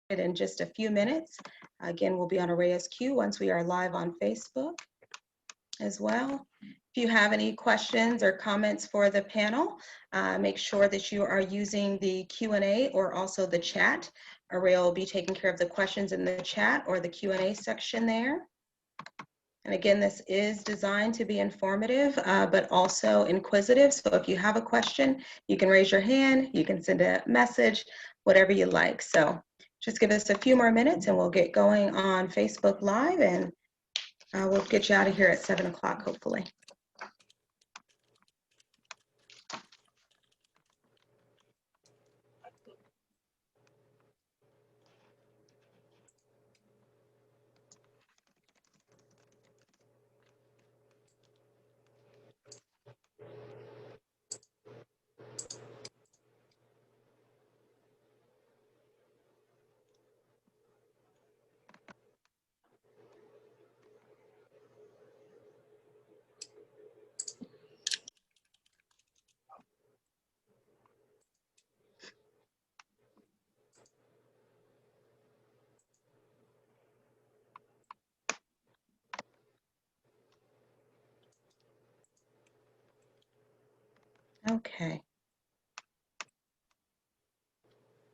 in just a few minutes. Again, we'll be on Arrayas Q once we are live on Facebook as well. If you have any questions or comments for the panel, make sure that you are using the Q&A or also the chat. Arraya will be taking care of the questions in the chat or the Q&A section there. And again, this is designed to be informative, but also inquisitive. So if you have a question, you can raise your hand, you can send a message, whatever you like. So just give us a few more minutes and we'll get going on Facebook Live, and we'll get you out of here at 7 o'clock, hopefully. Okay.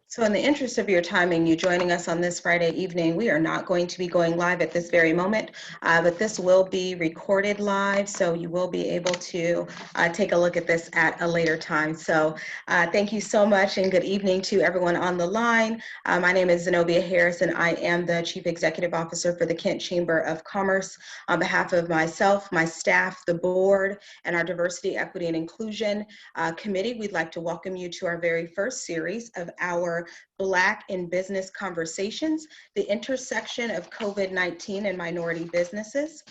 So in the interest of your timing, you joining us on this Friday evening, we are not going to be going live at this very moment, but this will be recorded live, so you will be able to take a look at this at a later time. So thank you so much, and good evening to everyone on the line. My name is Zenobia Harris, and I am the Chief Executive Officer for the Kent Chamber of Commerce. On behalf of myself, my staff, the board, and our Diversity, Equity, and Inclusion Committee, we'd like to welcome you to our very first series of our Black in Business Conversations, the intersection of COVID-19 and minority businesses.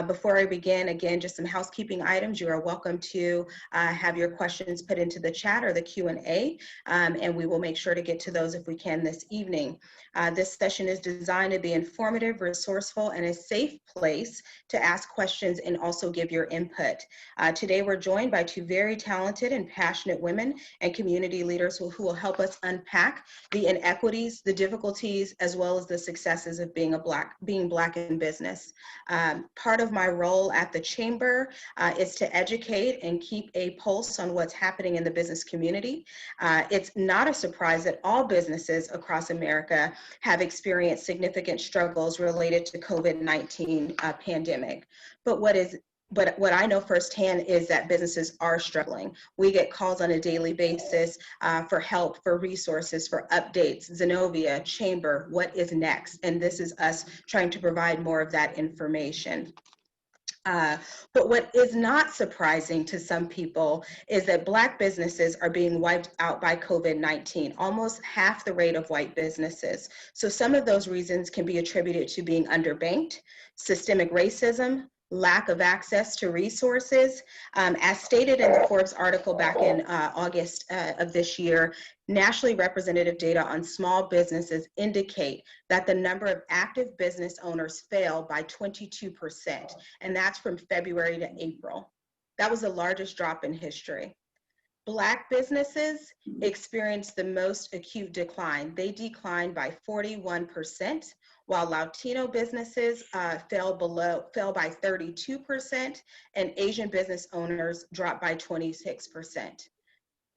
Before I begin, again, just some housekeeping items. You are welcome to have your questions put into the chat or the Q&A, and we will make sure to get to those if we can this evening. This session is designed to be informative, resourceful, and a safe place to ask questions and also give your input. Today, we're joined by two very talented and passionate women and community leaders who will help us unpack the inequities, the difficulties, as well as the successes of being Black in business. Part of my role at the Chamber is to educate and keep a pulse on what's happening in the business community. It's not a surprise that all businesses across America have experienced significant struggles related to COVID-19 pandemic. But what I know firsthand is that businesses are struggling. We get calls on a daily basis for help, for resources, for updates. Zenobia, Chamber, what is next? And this is us trying to provide more of that information. But what is not surprising to some people is that Black businesses are being wiped out by COVID-19, almost half the rate of white businesses. So some of those reasons can be attributed to being underbanked, systemic racism, lack of access to resources. As stated in the Forbes article back in August of this year, nationally representative data on small businesses indicate that the number of active business owners fell by 22%, and that's from February to April. That was the largest drop in history. Black businesses experienced the most acute decline. They declined by 41%, while Latino businesses fell by 32%, and Asian business owners dropped by 26%.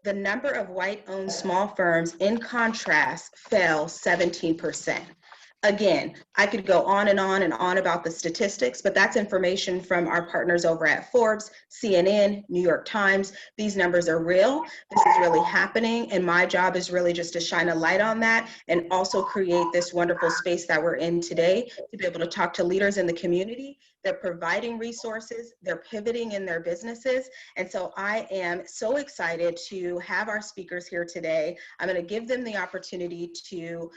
The number of white-owned small firms, in contrast, fell 17%. Again, I could go on and on and on about the statistics, but that's information from our partners over at Forbes, CNN, New York Times. These numbers are real. This is really happening, and my job is really just to shine a light on that and also create this wonderful space that we're in today to be able to talk to leaders in the community. They're providing resources, they're pivoting in their businesses, and so I am so excited to have our speakers here today. I'm going to give them the opportunity to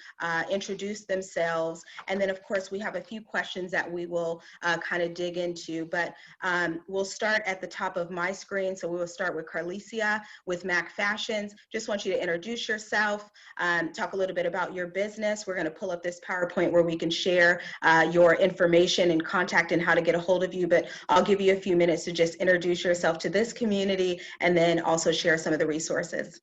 introduce themselves, and then of course we have a few questions that we will kind of dig into, but we'll start at the top of my screen. So we will start with Carlicia with Mac Fashions. Just want you to introduce yourself, talk a little bit about your business. We're going to pull up this PowerPoint where we can share your information and contact and how to get a hold of you, but I'll give you a few minutes to just introduce yourself to this community and then also share some of the resources.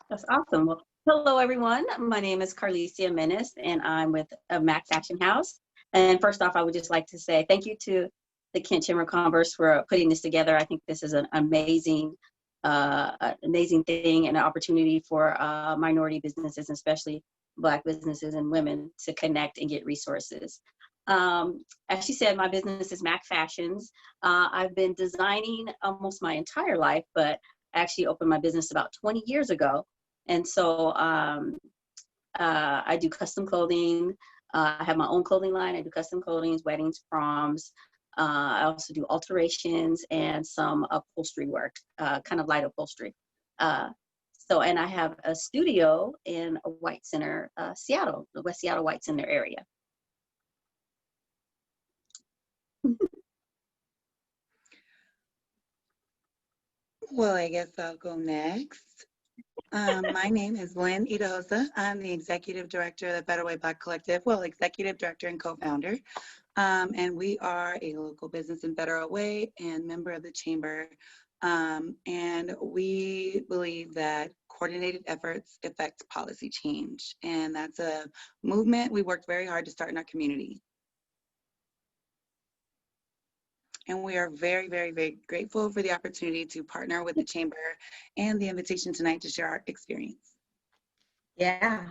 That's awesome. Well, Hello, everyone. My name is Carlicia Menace, and I'm with Mac Fashion House. And first off, I would just like to say thank you to the Kent Chamber of Commerce for putting this together. I think this is an amazing thing and an opportunity for minority businesses, especially Black businesses and women, to connect and get resources. As she said, my business is Mac Fashions. I've been designing almost my entire life, but actually opened my business about 20 years ago. And so I do custom clothing. I have my own clothing line. I do custom clothing, weddings, proms. I also do alterations and some upholstery work, kind of light upholstery. And I have a studio in White Center, Seattle, the West Seattle White Center area. Well, I guess I'll go next. My name is Lynn Idahosa. I'm the Executive Director of the Better Way Black Collective, well, Executive Director and co-founder. And we are a local business in Federal Way and member of the Chamber. And we believe that coordinated efforts affect policy change. And that's a movement we worked very hard to start in our community. And we are very, very, very grateful for the opportunity to partner with the Chamber and the invitation tonight to share our experience. Yeah.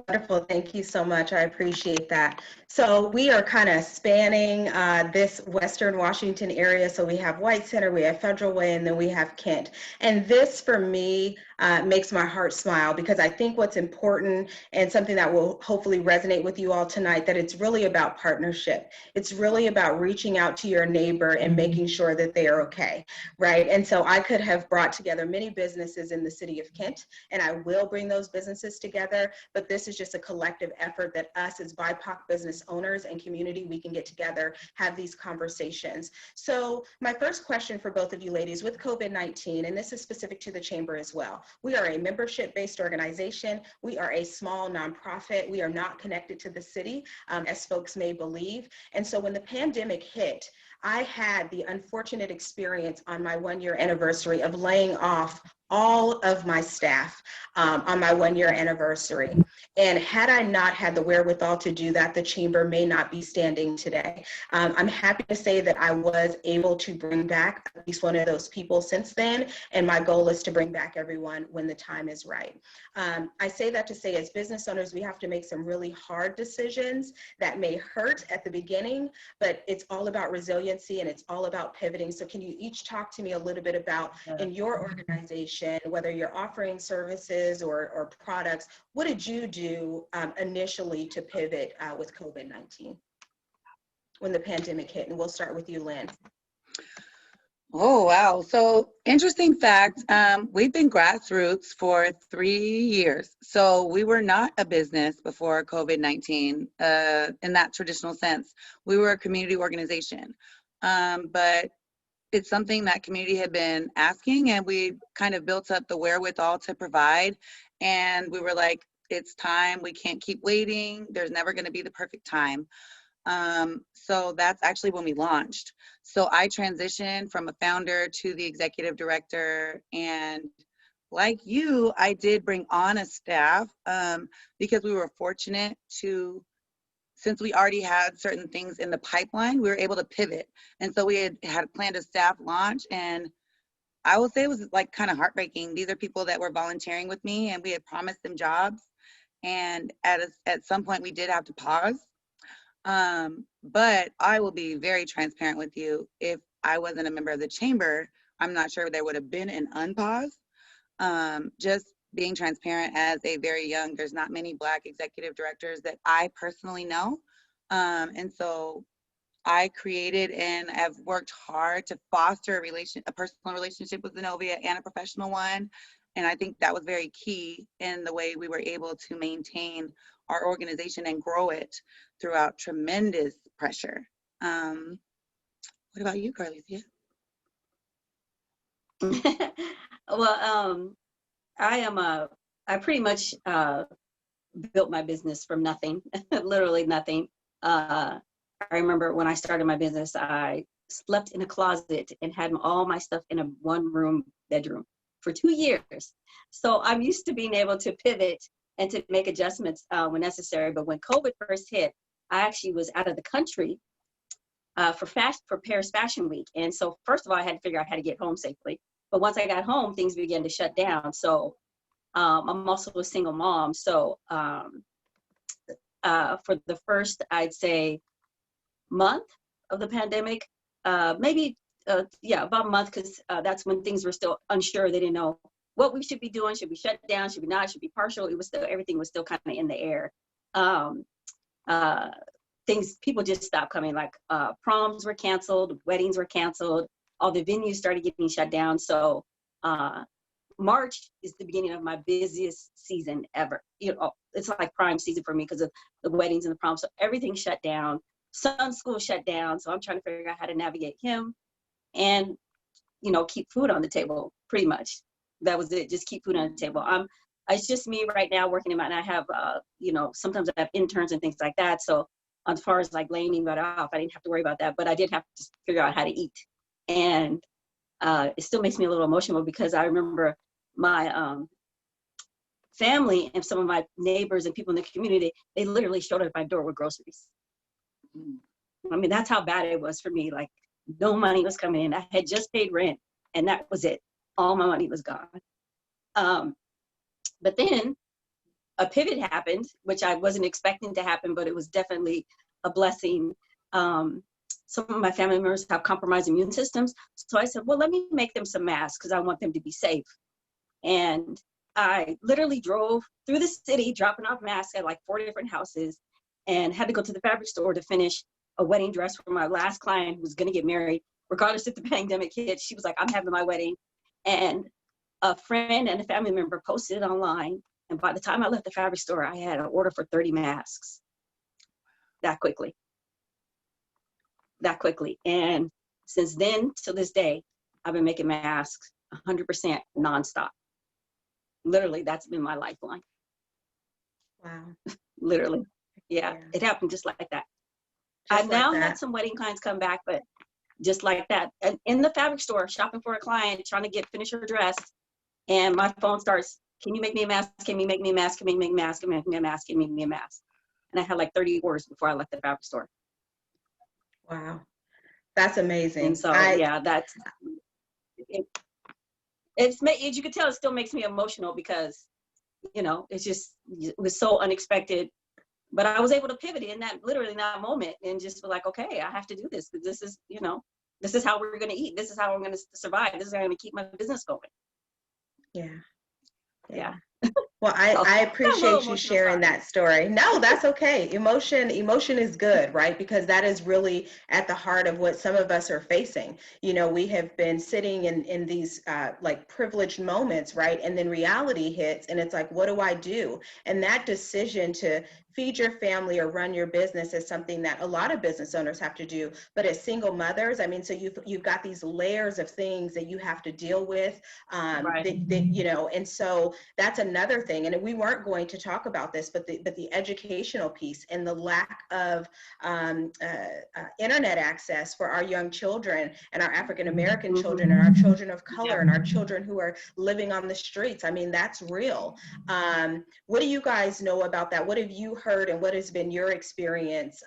Wonderful. Thank you so much. I appreciate that. So we are kind of spanning this Western Washington area. So we have White Center, we have Federal Way, and then we have Kent. And this, for me, makes my heart smile, because I think what's important and something that will hopefully resonate with you all tonight, that it's really about partnership. It's really about reaching out to your neighbor and making sure that they are okay, right? And so I could have brought together many businesses in the city of Kent, and I will bring those businesses together, but this is just a collective effort that us as BIPOC business owners and community, we can get together, have these conversations. So my first question for both of you ladies, with COVID-19, and this is specific to the Chamber as well, we are a membership-based organization. We are a small nonprofit. We are not connected to the city, as folks may believe. And so when the pandemic hit, I had the unfortunate experience on my 1-year anniversary of laying off all of my staff on my 1-year anniversary. And had I not had the wherewithal to do that, the Chamber may not be standing today. I'm happy to say that I was able to bring back at least one of those people since then, and my goal is to bring back everyone when the time is right. I say that to say, as business owners, we have to make some really hard decisions that may hurt at the beginning, but it's all about resiliency and it's all about pivoting. So can you each talk to me a little bit about, in your organization, whether you're offering services or products, what did you do initially to pivot with COVID-19 when the pandemic hit? And we'll start with you, Lynn. Oh, wow. So interesting fact, we've been grassroots for 3 years. So we were not a business before COVID-19 in that traditional sense. We were a community organization. But it's something that community had been asking, and we kind of built up the wherewithal to provide. And we were like, it's time. We can't keep waiting. There's never going to be the perfect time. So that's actually when we launched. So I transitioned from a founder to the executive director, and like you, I did bring on a staff because we were fortunate to, since we already had certain things in the pipeline, we were able to pivot. And so we had planned a staff launch, and I will say it was like kind of heartbreaking. These are people that were volunteering with me, and we had promised them jobs. And at some point we did have to pause. But I will be very transparent with you. If I wasn't a member of the Chamber, I'm not sure there would have been an unpause. Just being transparent, as a very young, there's not many Black executive directors that I personally know. And so I created and have worked hard to foster a personal relationship with Zenobia and a professional one. And I think that was very key in the way we were able to maintain our organization and grow it throughout tremendous pressure. What about you, Carlicia? Well, I pretty much built my business from nothing, literally nothing. I remember when I started my business, I slept in a closet and had all my stuff in a 1-room bedroom. for 2 years. So I'm used to being able to pivot and to make adjustments when necessary. But when COVID first hit, I actually was out of the country for Paris Fashion Week. And so first of all, I had to figure out how to get home safely. But once I got home, things began to shut down. So I'm also a single mom. So for the first, I'd say, month of the pandemic, maybe, about a month, because that's when things were still unsure. They didn't know what we should be doing. Should we shut down? Should we not? Should be partial? It was still, everything was still kind of in the air. People just stopped coming, like proms were canceled, weddings were canceled, all the venues started getting shut down. So March is the beginning of my busiest season ever. It's like prime season for me because of the weddings and the proms. So everything shut down. Son's school shut down. So I'm trying to figure out how to navigate him and, keep food on the table, pretty much. That was it. Just keep food on the table. It's just me right now working in and I have, sometimes I have interns and things like that. So as far as like laying anybody off, I didn't have to worry about that, but I did have to figure out how to eat. And it still makes me a little emotional because I remember my family and some of my neighbors and people in the community, they literally showed up at my door with groceries. I mean, that's how bad it was for me. Like, no money was coming in. I had just paid rent and that was it. All my money was gone. But then a pivot happened, which I wasn't expecting to happen, but it was definitely a blessing. Some of my family members have compromised immune systems. So I said, well, let me make them some masks because I want them to be safe. And I literally drove through the city, dropping off masks at like 4 different houses and had to go to the fabric store to finish a wedding dress for my last client who was going to get married. Regardless if the pandemic hit, she was like, I'm having my wedding. And a friend and a family member posted it online. And by the time I left the fabric store, I had an order for 30 masks that quickly. And since then to this day, I've been making masks 100% nonstop. Literally, that's been my lifeline. Wow. Literally. Yeah, it happened just like that. I've now had some wedding clients come back, but just like that. And in the fabric store, shopping for a client, trying to finish her dress, and my phone starts, can you make me a mask? Can you make me a mask? Can you make me a mask? Can you make me a mask? Can you make me a mask? And I had like 30 orders before I left the fabric store. Wow. That's amazing. And so, that's, as you can tell, it still makes me emotional because, it was so unexpected. But I was able to pivot in that moment and just be like, okay, I have to do this because this is how we're going to eat. This is how we're going to survive. This is how I'm going to keep my business going. Yeah. Well, I appreciate you sharing that story. No, that's okay. Emotion is good, right? Because that is really at the heart of what some of us are facing. We have been sitting in these like privileged moments, right? And then reality hits and it's like, what do I do? And that decision to feed your family or run your business is something that a lot of business owners have to do. But as single mothers, I mean, so you've got these layers of things that you have to deal with, Right. and so that's another thing. And we weren't going to talk about this, but the educational piece and the lack of internet access for our young children and our African American children and our children of color and our children who are living on the streets. I mean, that's real. What do you guys know about that? What have you heard and what has been your experience,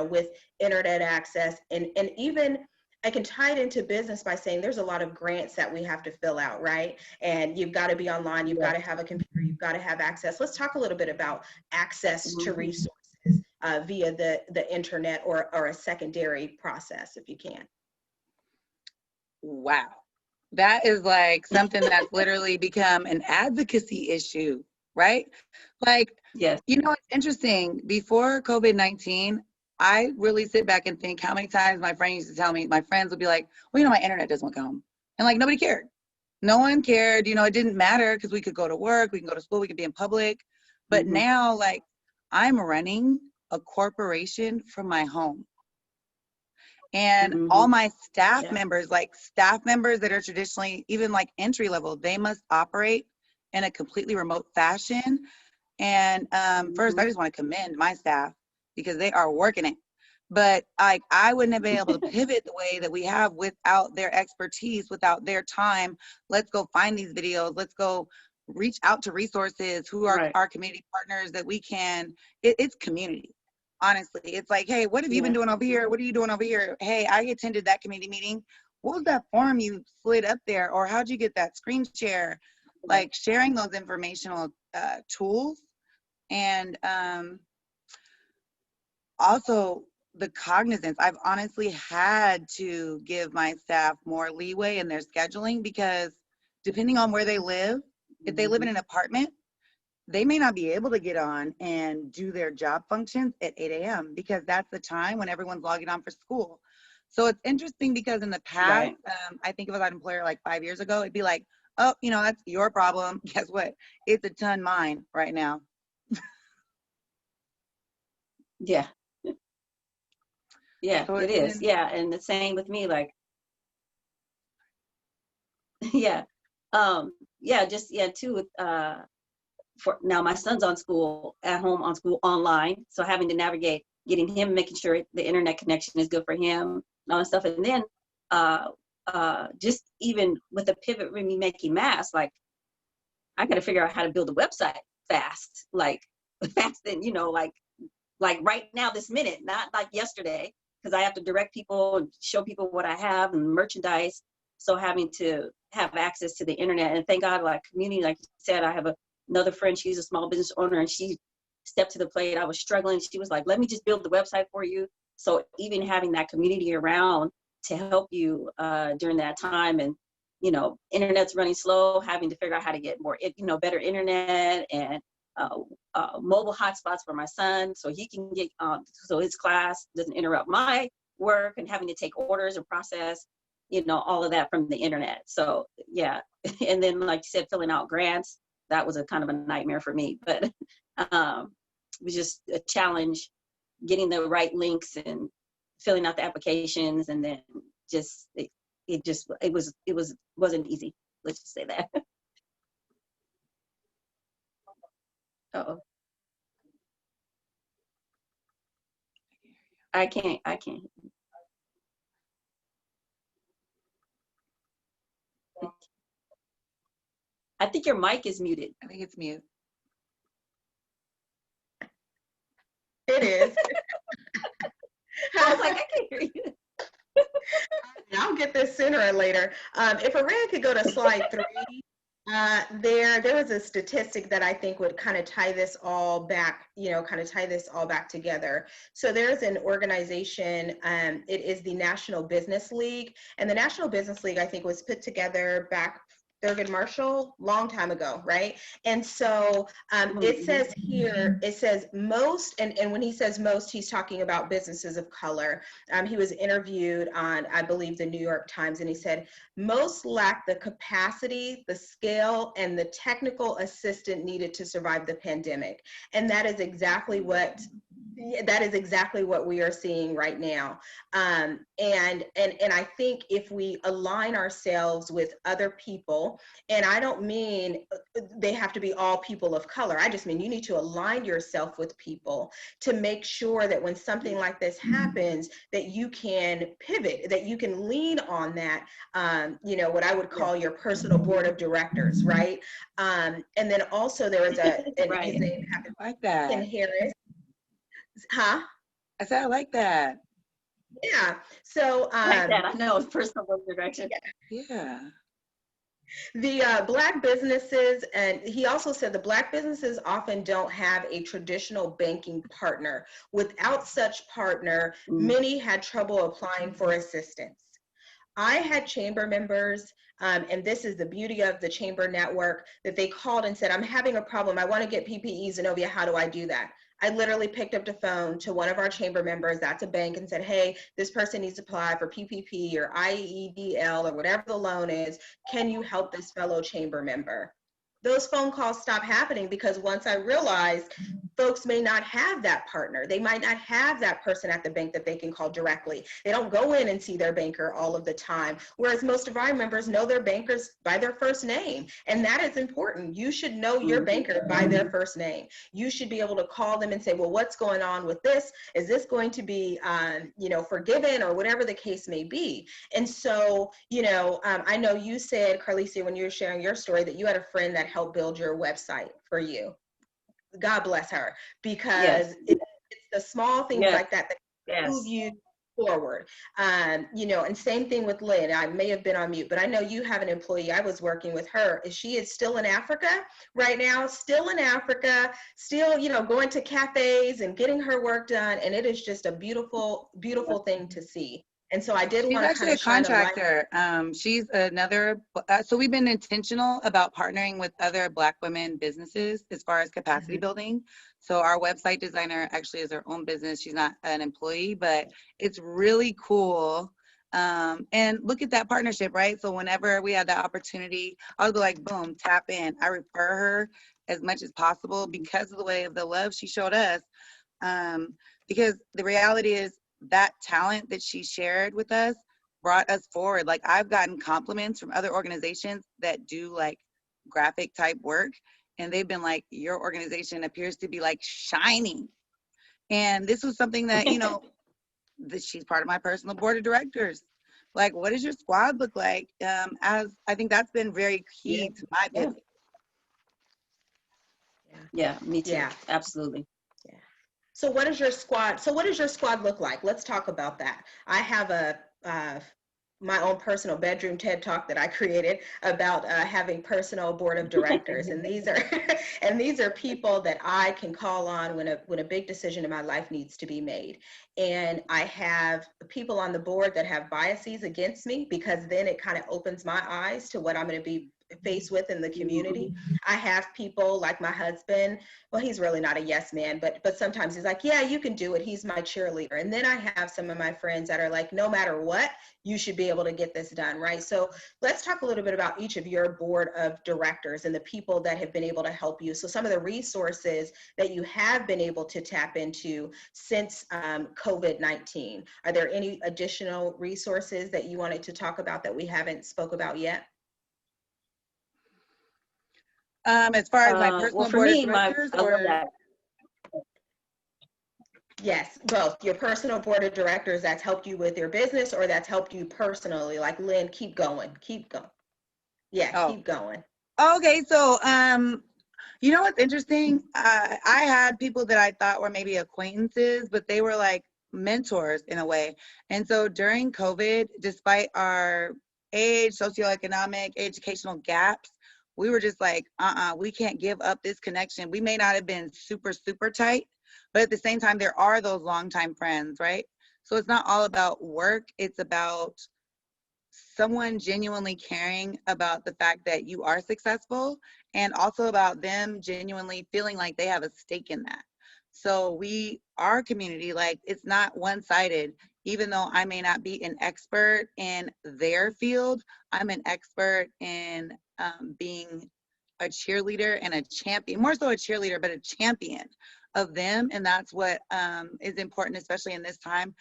with internet access? And even I can tie it into business by saying there's a lot of grants that we have to fill out, right? And you've got to be online, you've got to have a computer, you've got to have access. Let's talk a little bit about access to resources via the internet or a secondary process, if you can. Wow. That is like something that's literally become an advocacy issue, right? Like, yes. It's interesting. Before COVID-19, I really sit back and think how many times my friend used to tell me, my friends would be like, well, my internet doesn't come. And like, nobody cared. No one cared. It didn't matter because we could go to work, we can go to school, we could be in public. But now, like, I'm running a corporation from my home. And all my staff members, like staff members that are traditionally, even like entry level, they must operate in a completely remote fashion. And first, I just want to commend my staff because they are working it. but like I wouldn't have been able to pivot the way that we have without their expertise, without their time. Let's go find these videos. Let's go reach out to resources who are Right. our community partners that we can. It's community. Honestly, it's like, hey, what have you been Yeah. doing over here? What are you doing over here? Hey, I attended that community meeting. What was that form you slid up there? Or how'd you get that screen share? Right. Like sharing those informational tools. And also the cognizance. I've honestly had to give my staff more leeway in their scheduling because depending on where they live, if they live in an apartment, they may not be able to get on and do their job functions at 8 a.m. because that's the time when everyone's logging on for school. So it's interesting because in the past, Right. I think if I was an employer like 5 years ago, it'd be like, oh, you know, that's your problem. Guess what? It's a ton mine right now. Yeah. Yeah, So it it's is. been, Yeah, and the same with me. Like, yeah, yeah, just yeah, too. With for now, my son's on school at home, on school online, so having to navigate getting him, making sure the internet connection is good for him, and all that stuff. And then, uh, just even with the pivot with me making masks, like I got to figure out how to build a website fast, like fast and like right now, this minute, not like yesterday, because I have to direct people and show people what I have and merchandise. So having to have access to the internet, and thank God, like community, like you said, I have another friend, she's a small business owner, and she stepped to the plate. I was struggling. She was like, let me just build the website for you. So even having that community around to help you during that time, and internet's running slow, having to figure out how to get more, better internet, and mobile hotspots for my son so he can get so his class doesn't interrupt my work, and having to take orders and process all of that from the internet. So yeah. And then like you said, filling out grants, that was a kind of a nightmare for me, but it was just a challenge getting the right links and filling out the applications, and then just it wasn't easy, let's just say that. Uh-oh. I can't. I think your mic is muted. I think it's mute. It is. I was like, I can't hear you. I'll get this sooner or later. If Araya could go to slide 3, there was a statistic that I think would kind of tie this all back, together. So there's an organization, it is the National Business League, and the National Business League, I think, was put together back Thurgood Marshall, long time ago, right? And so it says here, it says most, and when he says most, he's talking about businesses of color. He was interviewed on, I believe, the New York Times, and he said, most lack the capacity, the scale, and the technical assistance needed to survive the pandemic. And that is exactly what we are seeing right now. And I think if we align ourselves with other people, and I don't mean they have to be all people of color, I just mean you need to align yourself with people to make sure that when something like this happens, that you can pivot, that you can lean on that, what I would call your personal board of directors, right? And then also there was Right. his name happened, I like that. Ken Harris. Huh? I said, I like that. Yeah. So Like that. I know, personal direction. Yeah. the Black businesses, and he also said the Black businesses often don't have a traditional banking partner. Without such partner, many had trouble applying for assistance. I had chamber members, and this is the beauty of the chamber network, that they called and said, I'm having a problem. I want to get PPE. Zenobia, how do I do that? I literally picked up the phone to one of our chamber members, that's a bank, and said, hey, this person needs to apply for PPP or IEDL or whatever the loan is. Can you help this fellow chamber member? those phone calls stop happening, because once I realized folks may not have that partner. They might not have that person at the bank that they can call directly. They don't go in and see their banker all of the time. Whereas most of our members know their bankers by their first name. And that is important. You should know your banker by their first name. You should be able to call them and say, well, what's going on with this? Is this going to be, forgiven, or whatever the case may be? And so, I know you said, Carlicia, when you were sharing your story, that you had a friend that helped build your website for you. God bless her, because it's the small things like that move you forward. And same thing with Lynn. I may have been on mute, but I know you have an employee. I was working with her. She is still in Africa right now, still in Africa, still, going to cafes and getting her work done. And it is just a beautiful, beautiful thing to see. And so I did want to kind of shine a light. She's actually a contractor. She's another, so we've been intentional about partnering with other Black women businesses as far as capacity building. So our website designer actually is her own business. She's not an employee, but it's really cool. And look at that partnership, right? So whenever we had that opportunity, I'll go like, boom, tap in. I refer her as much as possible because of the way of the love she showed us. Because the reality is, that talent that she shared with us brought us forward. Like, I've gotten compliments from other organizations that do like graphic type work, and they've been like, your organization appears to be like shining. And this was something that, that she's part of my personal board of directors. Like, what does your squad look like? As I think that's been very key to my business. Yeah, me too. Yeah. Absolutely. So what does your squad look like? Let's talk about that. I have my own personal bedroom TED Talk that I created about having personal board of directors. And these are people that I can call on when a big decision in my life needs to be made. And I have people on the board that have biases against me, because then it kind of opens my eyes to what I'm going to be faced with in the community. I have people like my husband. Well, he's really not a yes man, but sometimes he's like, yeah, you can do it. He's my cheerleader. And then I have some of my friends that are like, no matter what, you should be able to get this done, right? So let's talk a little bit about each of your board of directors and the people that have been able to help you. So some of the resources that you have been able to tap into since COVID-19. Are there any additional resources that you wanted to talk about that we haven't spoke about yet? As far as my personal board of directors, or yes, both. Your personal board of directors that's helped you with your business, or that's helped you personally, like Lynn, keep going. Yeah, keep going. Okay, so you know what's interesting? I had people that I thought were maybe acquaintances, but they were like mentors in a way. And so during COVID, despite our age, socioeconomic, educational gaps, we were just like, we can't give up this connection. We may not have been super, super tight, but at the same time, there are those longtime friends, right? So it's not all about work. It's about someone genuinely caring about the fact that you are successful, and also about them genuinely feeling like they have a stake in that. So our community, like, it's not one-sided. Even though I may not be an expert in their field, I'm an expert in being a cheerleader and a champion, more so a cheerleader, but a champion of them. And that's what is important, especially in this time,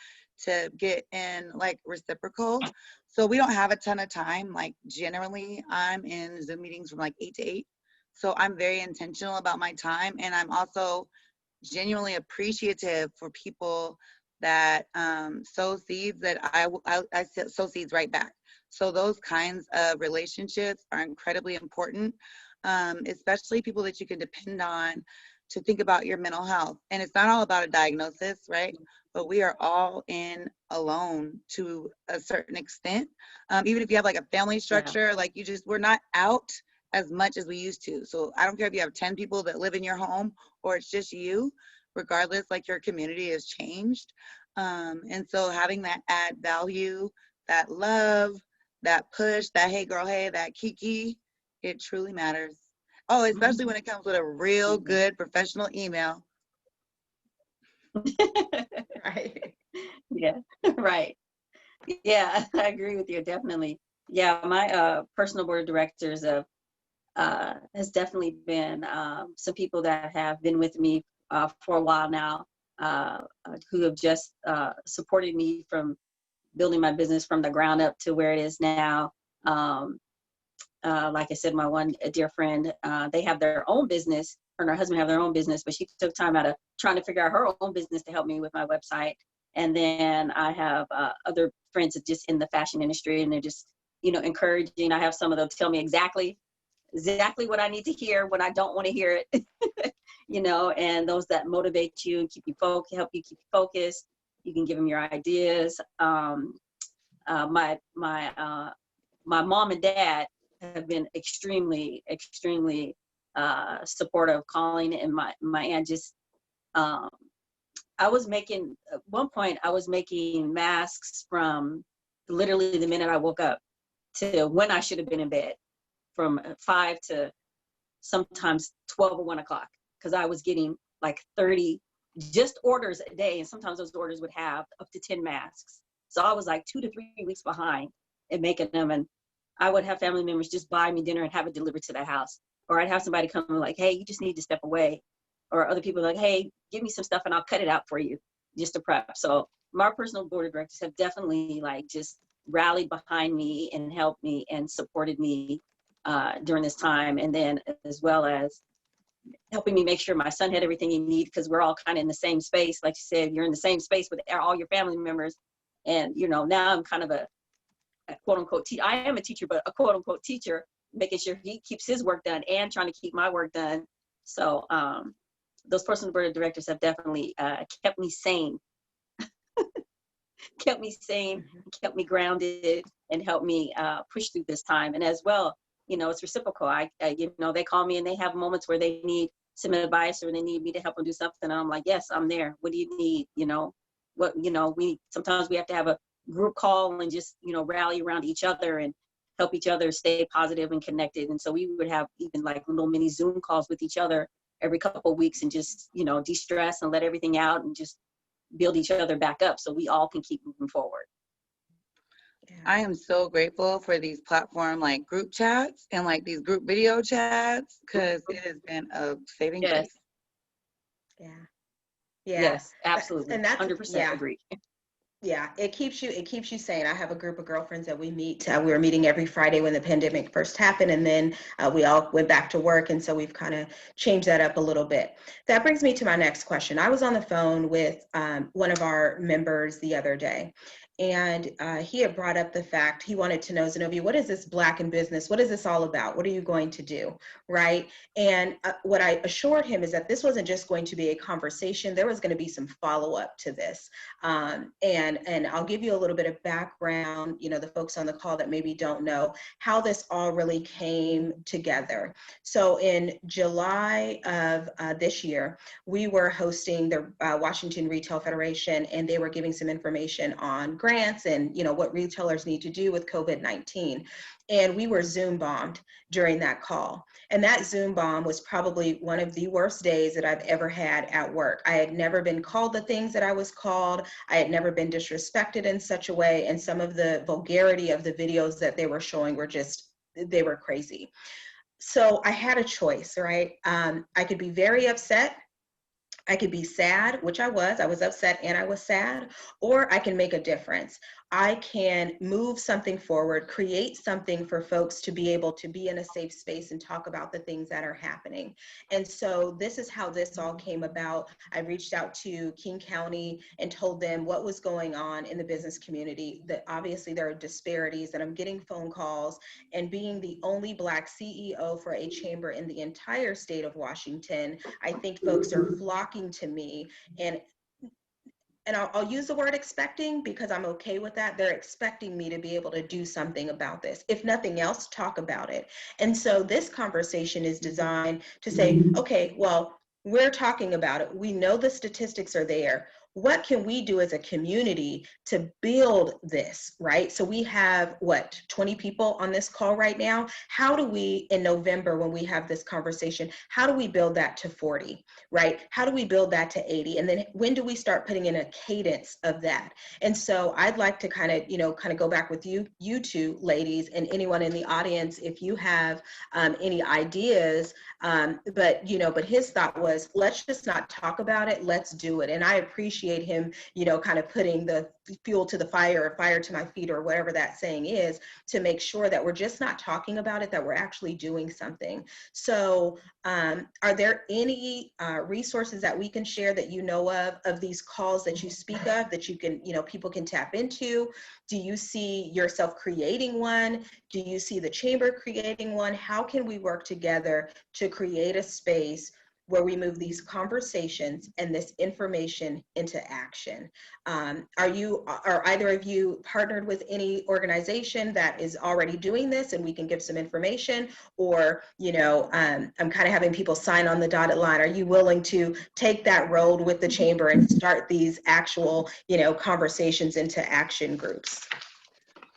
to get in like reciprocal. So we don't have a ton of time. Like, generally I'm in Zoom meetings from like 8 to 8. So I'm very intentional about my time. And I'm also genuinely appreciative for people that sow seeds that I sow seeds right back. So those kinds of relationships are incredibly important, especially people that you can depend on to think about your mental health. And it's not all about a diagnosis, right? But we are all in alone to a certain extent. Even if you have like a family structure, like we're not out as much as we used to. So I don't care if you have 10 people that live in your home or it's just you, regardless, like, your community has changed. And so having that add value, that love, that push, that hey girl, hey, that kiki, it truly matters. Oh, especially when it comes with a real good professional email. Right. Yeah, right. Yeah, I agree with you, definitely. Yeah, my personal board of directors of has definitely been some people that have been with me for a while now, who have just supported me from building my business from the ground up to where it is now. Like I said, my one dear friend, they have their own business. Her and her husband have their own business, but she took time out of trying to figure out her own business to help me with my website. And then I have other friends that just in the fashion industry, and they're just, encouraging. I have some of them tell me exactly what I need to hear when I don't want to hear it, and those that motivate you and keep you focused, help you keep you focused. You can give them your ideas. My mom and dad have been extremely, extremely supportive, calling, and my aunt just, I was making, at one point, I was making masks from literally the minute I woke up to when I should have been in bed, from 5 to sometimes 12 or 1 o'clock, because I was getting like 30 just orders a day, and sometimes those orders would have up to 10 masks. So I was like 2 to 3 weeks behind in making them, and I would have family members just buy me dinner and have it delivered to the house. Or I'd have somebody come and like, hey, you just need to step away. Or other people like, hey, give me some stuff and I'll cut it out for you just to prep. So my personal board of directors have definitely like just rallied behind me and helped me and supported me during this time. And then as well as helping me make sure my son had everything he needed, because we're all kind of in the same space. Like you said, you're in the same space with all your family members. And, now I'm kind of a quote unquote, I am a teacher, but a quote unquote teacher, making sure he keeps his work done and trying to keep my work done. So those personal board of directors have definitely kept me sane, kept me grounded, and helped me push through this time. And as well, it's reciprocal. They call me and they have moments where they need some advice or they need me to help them do something. And I'm like, yes, I'm there. What do you need? Sometimes we have to have a group call and just, rally around each other and help each other stay positive and connected. And so we would have even like little mini Zoom calls with each other every couple of weeks and just, de-stress and let everything out and just build each other back up so we all can keep moving forward. I am so grateful for these platform like group chats and like these group video chats, because it has been a saving grace. Yeah. Yeah. Yes, absolutely. And that's 100% agree. Yeah, it keeps you sane. I have a group of girlfriends that we meet. We were meeting every Friday when the pandemic first happened, and then we all went back to work, and so we've kind of changed that up a little bit. That brings me to my next question. I was on the phone with one of our members the other day, and he had brought up the fact he wanted to know, Zenobia, what is this Black in Business? What is this all about? What are you going to do, right? And what I assured him is that this wasn't just going to be a conversation. There was going to be some follow-up to this. And I'll give you a little bit of background, the folks on the call that maybe don't know how this all really came together. So in July of this year, we were hosting the Washington Retail Federation, and they were giving some information on grants and, what retailers need to do with COVID-19. And we were Zoom bombed during that call. And that Zoom bomb was probably one of the worst days that I've ever had at work. I had never been called the things that I was called. I had never been disrespected in such a way. And some of the vulgarity of the videos that they were showing were they were crazy. So I had a choice, right? I could be very upset. I could be sad, which I was upset and I was sad, or I can make a difference. I can move something forward, create something for folks to be able to be in a safe space and talk about the things that are happening. And so this is how this all came about. I reached out to King County and told them what was going on in the business community, that obviously there are disparities, that I'm getting phone calls, and being the only Black CEO for a chamber in the entire state of Washington, I think folks are flocking to me, and I'll use the word expecting because I'm okay with that. They're expecting me to be able to do something about this. If nothing else, talk about it. And so this conversation is designed to say, okay, well, we're talking about it. We know the statistics are there. what can we do as a community to build this, right? So we have, what, 20 people on this call right now? How do we, in November, when we have this conversation, how do we build that to 40, right? How do we build that to 80? And then when do we start putting in a cadence of that? And so I'd like to kind of go back with you two ladies, and anyone in the audience, if you have any ideas. But his thought was, let's just not talk about it, let's do it. And I appreciate him, kind of putting the fuel to the fire, or fire to my feet, or whatever that saying is, to make sure that we're just not talking about it, that we're actually doing something. So are there any resources that we can share that you know of these calls that you speak of, that you can, people can tap into? Do you see yourself creating one? Do you see the chamber creating one? How can we work together to create a space where we move these conversations and this information into action? Are either of you partnered with any organization that is already doing this, and we can give some information? Or, I'm kind of having people sign on the dotted line. Are you willing to take that road with the chamber and start these actual, conversations into action groups?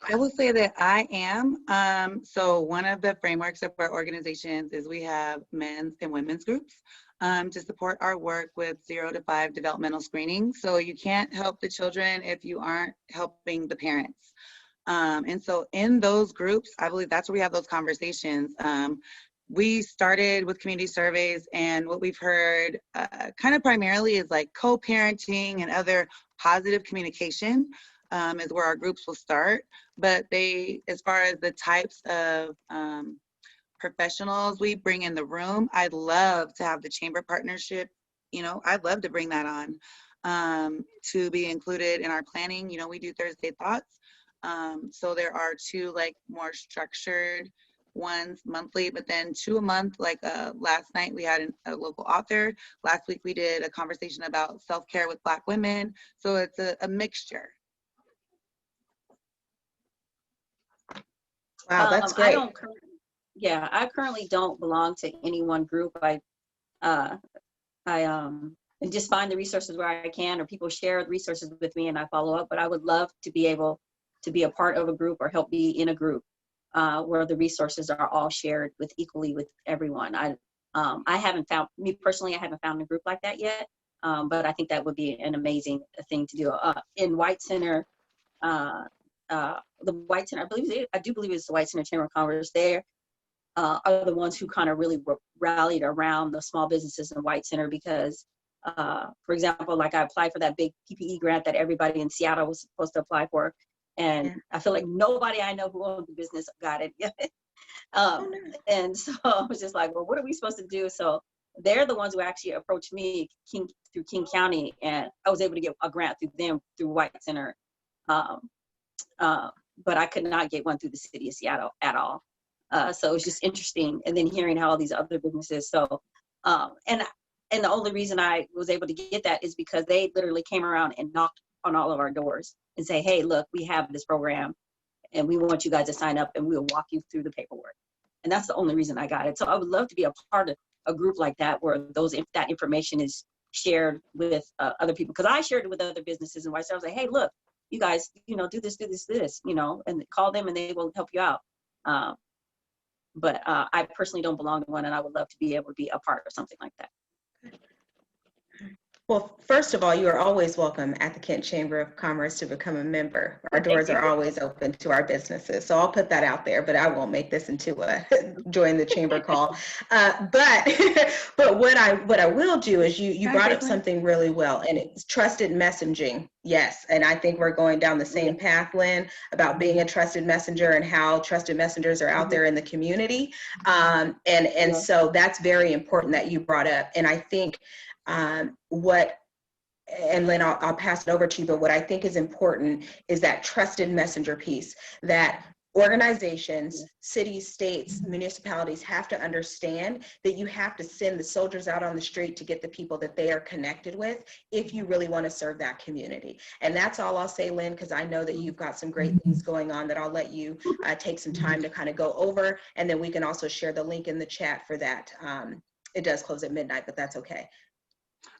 I will say that I am. So one of the frameworks of our organizations is we have men's and women's groups to support our work with 0 to 5 developmental screening. So you can't help the children if you aren't helping the parents. And so in those groups, I believe that's where we have those conversations. We started with community surveys, and what we've heard kind of primarily is like co-parenting and other positive communication is where our groups will start. But as far as the types of professionals we bring in the room, I'd love to have the chamber partnership. I'd love to bring that on to be included in our planning. We do Thursday Thoughts. So there are 2 like more structured ones monthly, but then 2 a month. Like last night we had a local author. Last week we did a conversation about self-care with Black women. So it's a mixture. Wow, that's great. I currently don't belong to any one group. I just find the resources where I can, or people share the resources with me and I follow up. But I would love to be able to be a part of a group, or help be in a group where the resources are all shared equally with everyone. I haven't found a group like that yet, but I think that would be an amazing thing to do. In White Center, the White Center, I do believe it's the White Center Chamber of Commerce. There are the ones who kind of really rallied around the small businesses in White Center, because, for example, like I applied for that big PPE grant that everybody in Seattle was supposed to apply for. And I feel like nobody I know who owns the business got it yet. And so I was just like, well, what are we supposed to do? So they're the ones who actually approached me through King County, and I was able to get a grant through them, through White Center. But I could not get one through the city of Seattle at all. So it was just interesting. And then hearing how all these other businesses, and the only reason I was able to get that is because they literally came around and knocked on all of our doors and say, hey, look, we have this program and we want you guys to sign up, and we'll walk you through the paperwork. And that's the only reason I got it. So I would love to be a part of a group like that, where that information is shared with other people. Because I shared it with other businesses, and I was like, hey, look, you guys, do this, and call them and they will help you out. But I personally don't belong to one, and I would love to be able to be a part of something like that. Well, first of all, you are always welcome at the Kent Chamber of Commerce to become a member. Our doors are always open to our businesses. So I'll put that out there, but I won't make this into a join the chamber call. But what I will do is you brought up something really well, and it's trusted messaging. Yes, and I think we're going down the same path, Lynn, about being a trusted messenger and how trusted messengers are out there in the community. So that's very important that you brought up. And I think and Lynn, I'll pass it over to you, but what I think is important is that trusted messenger piece, that organizations, cities, states, municipalities have to understand that you have to send the soldiers out on the street to get the people that they are connected with if you really want to serve that community. And that's all I'll say, Lynn, because I know that you've got some great things going on that I'll let you take some time to kind of go over, and then we can also share the link in the chat for that. It does close at midnight, but that's okay.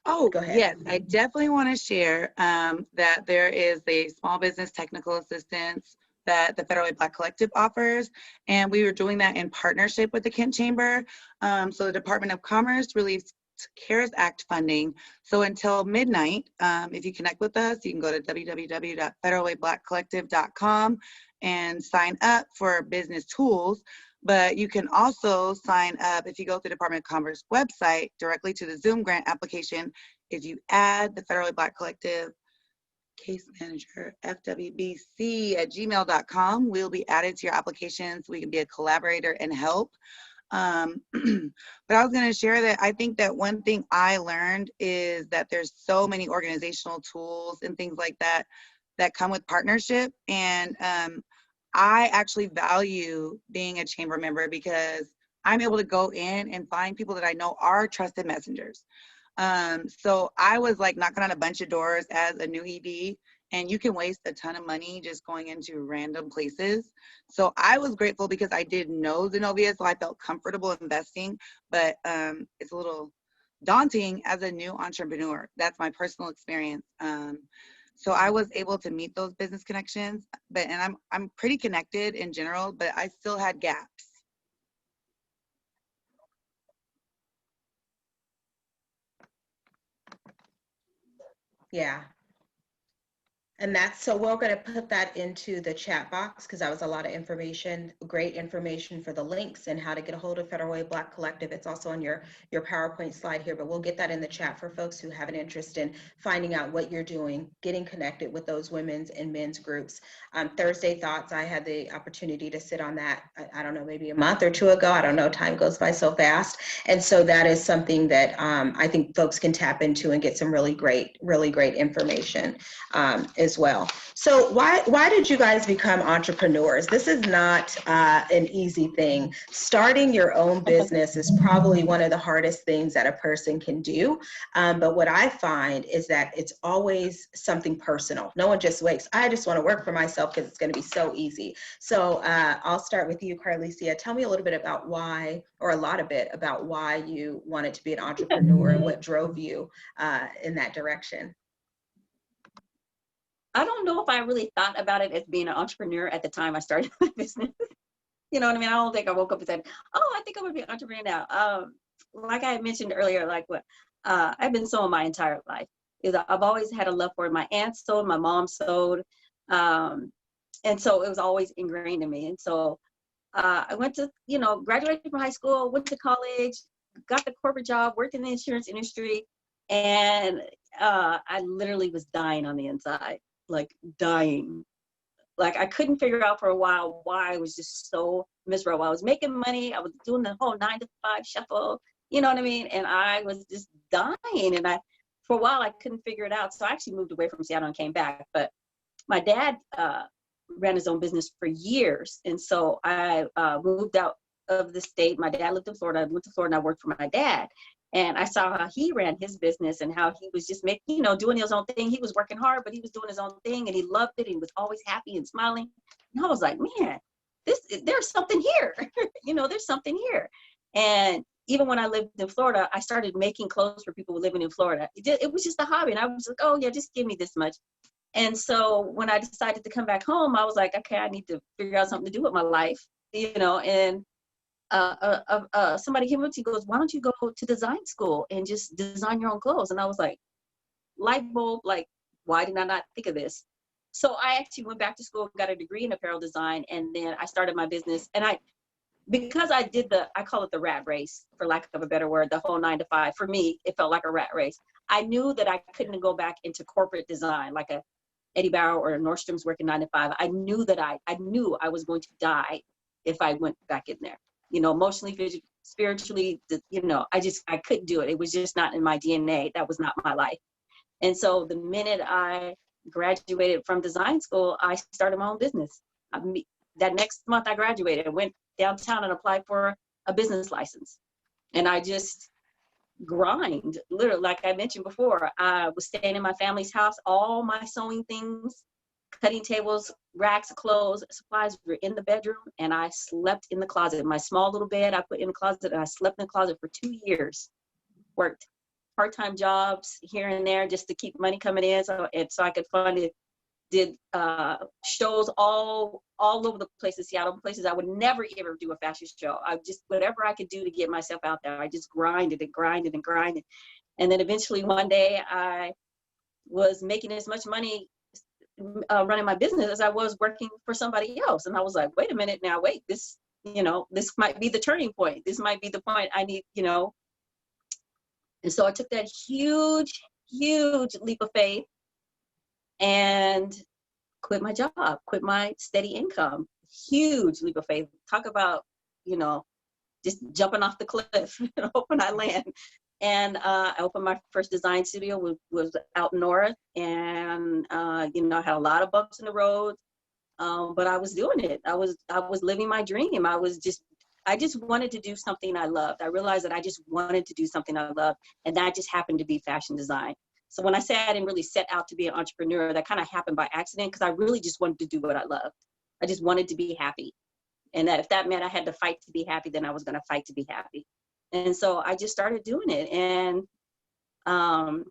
Oh, Go ahead. yes, I definitely want to share that there is a small business technical assistance that the Federal Way Black Collective offers, and we were doing that in partnership with the Kent Chamber. So the Department of Commerce released CARES Act funding. So until midnight, if you connect with us, you can go to www.federalwayblackcollective.com and sign up for business tools. But you can also sign up if you go to the Department of Commerce website directly to the Zoom grant application. If you add the Federal Way Black Collective case manager, fwbc@gmail.com, we'll be added to your applications. We can be a collaborator and help. But I was going to share that I think that one thing I learned is that there's so many organizational tools and things like that that come with partnership. And I actually value being a chamber member because I'm able to go in and find people that I know are trusted messengers. So I was like knocking on a bunch of doors as a new ED, and you can waste a ton of money just going into random places. So I was grateful because I did know Zenobia, so I felt comfortable investing, but it's a little daunting as a new entrepreneur. That's my personal experience. So I was able to meet those business connections, and I'm pretty connected in general, but I still had gaps. Yeah. And so we're going to put that into the chat box because that was a lot of information, great information for the links and how to get a hold of Federal Way Black Collective. It's also on your PowerPoint slide here, but we'll get that in the chat for folks who have an interest in finding out what you're doing, getting connected with those women's and men's groups. Thursday Thoughts, I had the opportunity to sit on that, I don't know, maybe a month or two ago. I don't know, time goes by so fast. And so that is something that I think folks can tap into and get some really great information as well. So why did you guys become entrepreneurs? This is not an easy thing. Starting your own business is probably one of the hardest things that a person can do. But what I find is that it's always something personal. No one just wakes, I just want to work for myself because it's going to be so easy. So I'll start with you, Carlicia. Tell me a little bit about why, or a lot of bit about why you wanted to be an entrepreneur and what drove you in that direction. I don't know if I really thought about it as being an entrepreneur at the time I started my business. You know what I mean? I don't think I woke up and said, "Oh, I think I'm gonna be an entrepreneur now." Like I mentioned earlier, like what I've been sewing my entire life. Is I've always had a love for it. My aunt sewed, my mom sewed, and so it was always ingrained in me. And so I went to, graduated from high school, went to college, got the corporate job, worked in the insurance industry, and I literally was dying on the inside. Like dying. Like I couldn't figure out for a while why I was just so miserable. I was making money. I was doing the whole 9-to-5 shuffle. You know what I mean? And I was just dying. And for a while, I couldn't figure it out. So I actually moved away from Seattle and came back. But my dad ran his own business for years. And so I moved out of the state. My dad lived in Florida. I went to Florida and I worked for my dad. And I saw how he ran his business and how he was just making, doing his own thing. He was working hard, but he was doing his own thing and he loved it. He was always happy and smiling. And I was like, man, there's something here. There's something here. And even when I lived in Florida, I started making clothes for people living in Florida. It was just a hobby. And I was like, oh yeah, just give me this much. And so when I decided to come back home, I was like, okay, I need to figure out something to do with my life, and somebody came up to me and goes, why don't you go to design school and just design your own clothes? And I was like, light bulb, like, why did I not think of this? So I actually went back to school, got a degree in apparel design, and then I started my business. And because I did I call it the rat race, for lack of a better word, the whole 9-to-5. For me, it felt like a rat race. I knew that I couldn't go back into corporate design, like a Eddie Bauer or Nordstrom's working 9-to-5. I knew that I knew I was going to die if I went back in there. Emotionally, physically, spiritually, I couldn't do it. It was just not in my DNA. That was not my life. And so the minute I graduated from design school, I started my own business. That next month I graduated, I went downtown and applied for a business license. And I just grind, literally, like I mentioned before. I was staying in my family's house. All my sewing things, cutting tables, racks of clothes, supplies were in the bedroom, and I slept in the closet. My small little bed I put in the closet, and I slept in the closet for 2 years. Worked part-time jobs here and there just to keep money coming in, so I could fund it. Did shows all over the place in Seattle, places I would never ever do a fashion show. I just, whatever I could do to get myself out there, I just grinded and grinded and grinded. And then eventually one day I was making as much money running my business as I was working for somebody else. And I was like, wait a minute now, wait, this, this might be the turning point. This might be the point I need, And so I took that huge, huge leap of faith and quit my job, quit my steady income. Huge leap of faith. Talk about, just jumping off the cliff, hoping I land. And I opened my first design studio, was out north, and I had a lot of bumps in the road, but I was doing it. I was living my dream. I just wanted to do something I loved. I realized that I just wanted to do something I loved, and that just happened to be fashion design. So when I say I didn't really set out to be an entrepreneur, that kind of happened by accident, because I really just wanted to do what I loved. I just wanted to be happy. And that if that meant I had to fight to be happy, then I was going to fight to be happy. And so I just started doing it. And a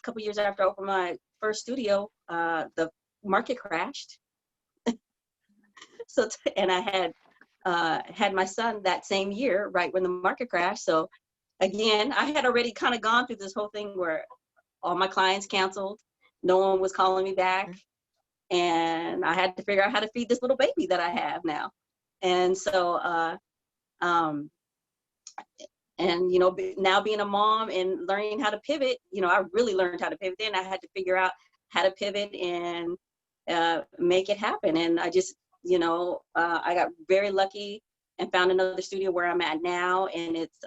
couple years after I opened my first studio, the market crashed. And I had my son that same year, right when the market crashed. So again, I had already kind of gone through this whole thing where all my clients canceled, no one was calling me back, and I had to figure out how to feed this little baby that I have now. And so, now being a mom and learning how to pivot, I really learned how to pivot. Then I had to figure out how to pivot and make it happen. And I just, I got very lucky and found another studio where I'm at now, and it's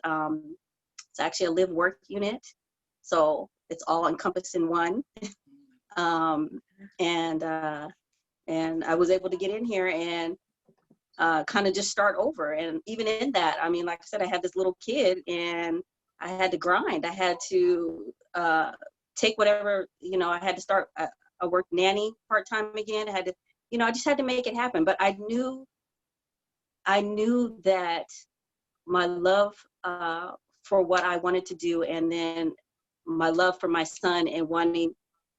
actually a live work unit, so it's all encompassed in one. And I was able to get in here and kind of just start over. And even in that, I mean, like I said, I had this little kid, and I had to grind. I had to take whatever, I had to start a work nanny part-time again. I had to, I just had to make it happen. But I knew that my love for what I wanted to do, and then my love for my son, and wanting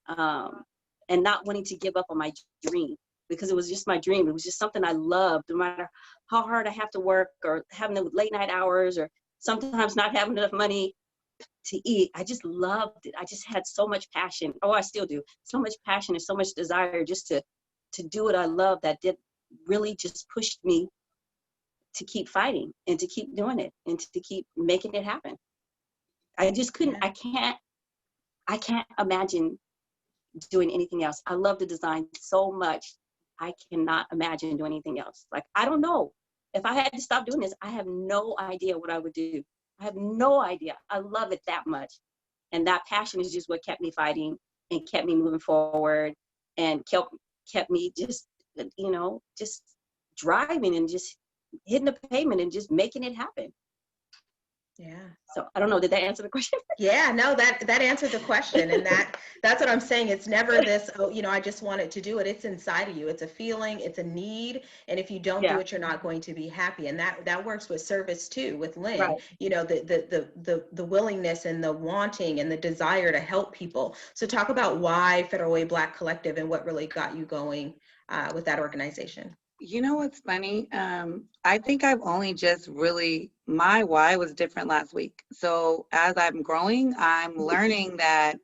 and not wanting to give up on my dream, because it was just my dream. It was just something I loved, no matter how hard I have to work, or having the late night hours, or sometimes not having enough money to eat. I just loved it. I just had so much passion. Oh, I still do. So much passion and so much desire just to do what I love, that did really just pushed me to keep fighting and to keep doing it and to keep making it happen. I just couldn't, I can't imagine doing anything else. I love the design so much. I cannot imagine doing anything else. Like, I don't know. If I had to stop doing this, I have no idea what I would do. I have no idea. I love it that much. And that passion is just what kept me fighting and kept me moving forward, and kept me just, just driving and just hitting the pavement and just making it happen. Yeah. So I don't know, did that answer the question? Yeah, no, that answered the question. And that's what I'm saying. It's never this, I just wanted to do it. It's inside of you. It's a feeling, it's a need. And if you don't do it, you're not going to be happy. And that works with service too, with Lynn, right. The willingness and the wanting and the desire to help people. So talk about why Federal Way Black Collective and what really got you going with that organization. You know what's funny? I think I've only just really, my why was different last week. So as I'm growing, I'm learning that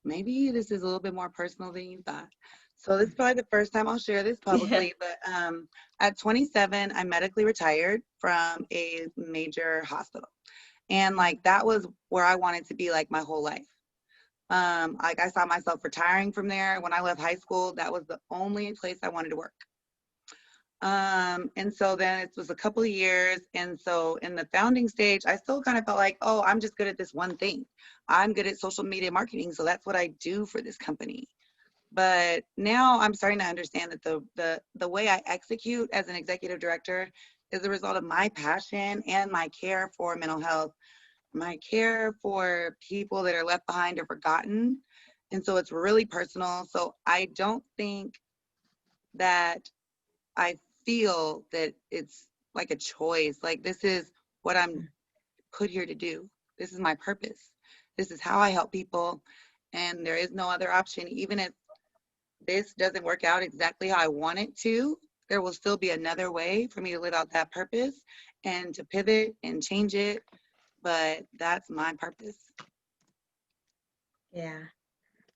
maybe this is a little bit more personal than you thought. So this is probably the first time I'll share this publicly, but at 27, I medically retired from a major hospital. And like, that was where I wanted to be like my whole life. Like, I saw myself retiring from there. When I left high school, that was the only place I wanted to work. And so then it was a couple of years. And so in the founding stage, I still kind of felt like, oh, I'm just good at this one thing. I'm good at social media marketing. So that's what I do for this company. But now I'm starting to understand that the way I execute as an executive director is the result of my passion and my care for mental health, my care for people that are left behind or forgotten. And so it's really personal. So I don't think that I feel that it's like a choice. Like, this is what I'm put here to do. This is my purpose. This is how I help people. And there is no other option. Even if this doesn't work out exactly how I want it to, there will still be another way for me to live out that purpose and to pivot and change it. But that's my purpose. Yeah.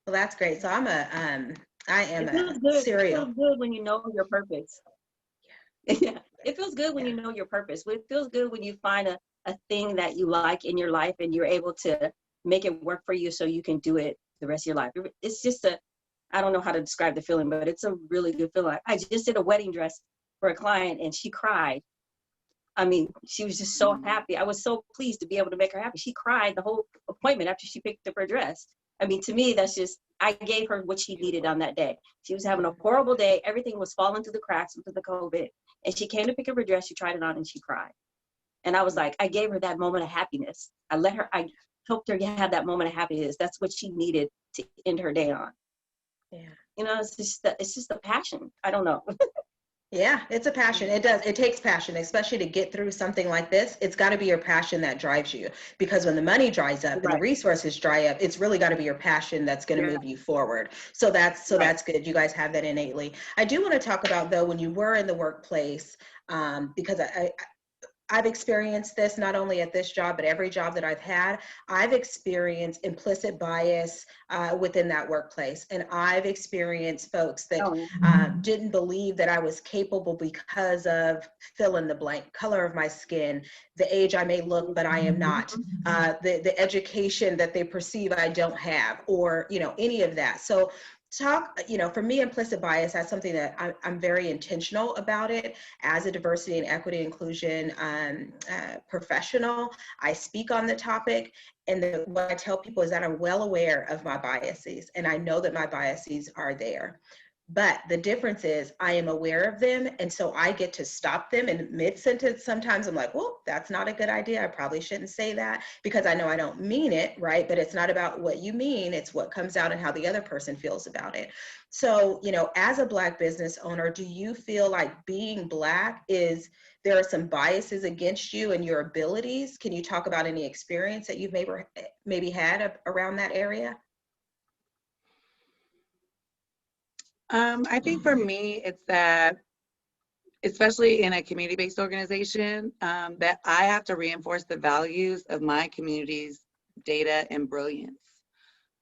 Well, that's great. So I am It feels a good. It serial. feels good when you know your purpose. Yeah. It feels good when Yeah. you know your purpose. It feels good when you find a thing that you like in your life and you're able to make it work for you so you can do it the rest of your life. It's just I don't know how to describe the feeling, but it's a really good feeling. I just did a wedding dress for a client and she cried. I mean, she was just so happy. I was so pleased to be able to make her happy. She cried the whole appointment after she picked up her dress. I mean, to me, that's just, I gave her what she needed on that day. She was having a horrible day. Everything was falling through the cracks because of the COVID. And she came to pick up her dress. She tried it on and she cried. And I was like, I gave her that moment of happiness. I helped her have that moment of happiness. That's what she needed to end her day on. Yeah. You know, it's just a passion. I don't know. Yeah, it's a passion. It does. It takes passion, especially to get through something like this. It's got to be your passion that drives you, because when the money dries up and the Right. resources dry up, it's really got to be your passion that's going to Yeah. move you forward. So that's good. You guys have that innately. I do want to talk about, though, when you were in the workplace, because I've experienced this not only at this job, but every job that I've had. I've experienced implicit bias within that workplace. And I've experienced folks that didn't believe that I was capable because of fill in the blank, color of my skin, the age I may look, but I am not, the education that they perceive I don't have, or, any of that. So for me, implicit bias, that's something that I'm very intentional about it. As a diversity and equity inclusion professional, I speak on the topic. And what I tell people is that I'm well aware of my biases, and I know that my biases are there. But the difference is I am aware of them, and so I get to stop them in mid-sentence. Sometimes I'm like, well, that's not a good idea. I probably shouldn't say that, because I know I don't mean it, right? But it's not about what you mean. It's what comes out and how the other person feels about it. So, as a Black business owner, do you feel like being Black there are some biases against you and your abilities? Can you talk about any experience that you've maybe had around that area? I think for me, it's that, especially in a community-based organization, that I have to reinforce the values of my community's data and brilliance.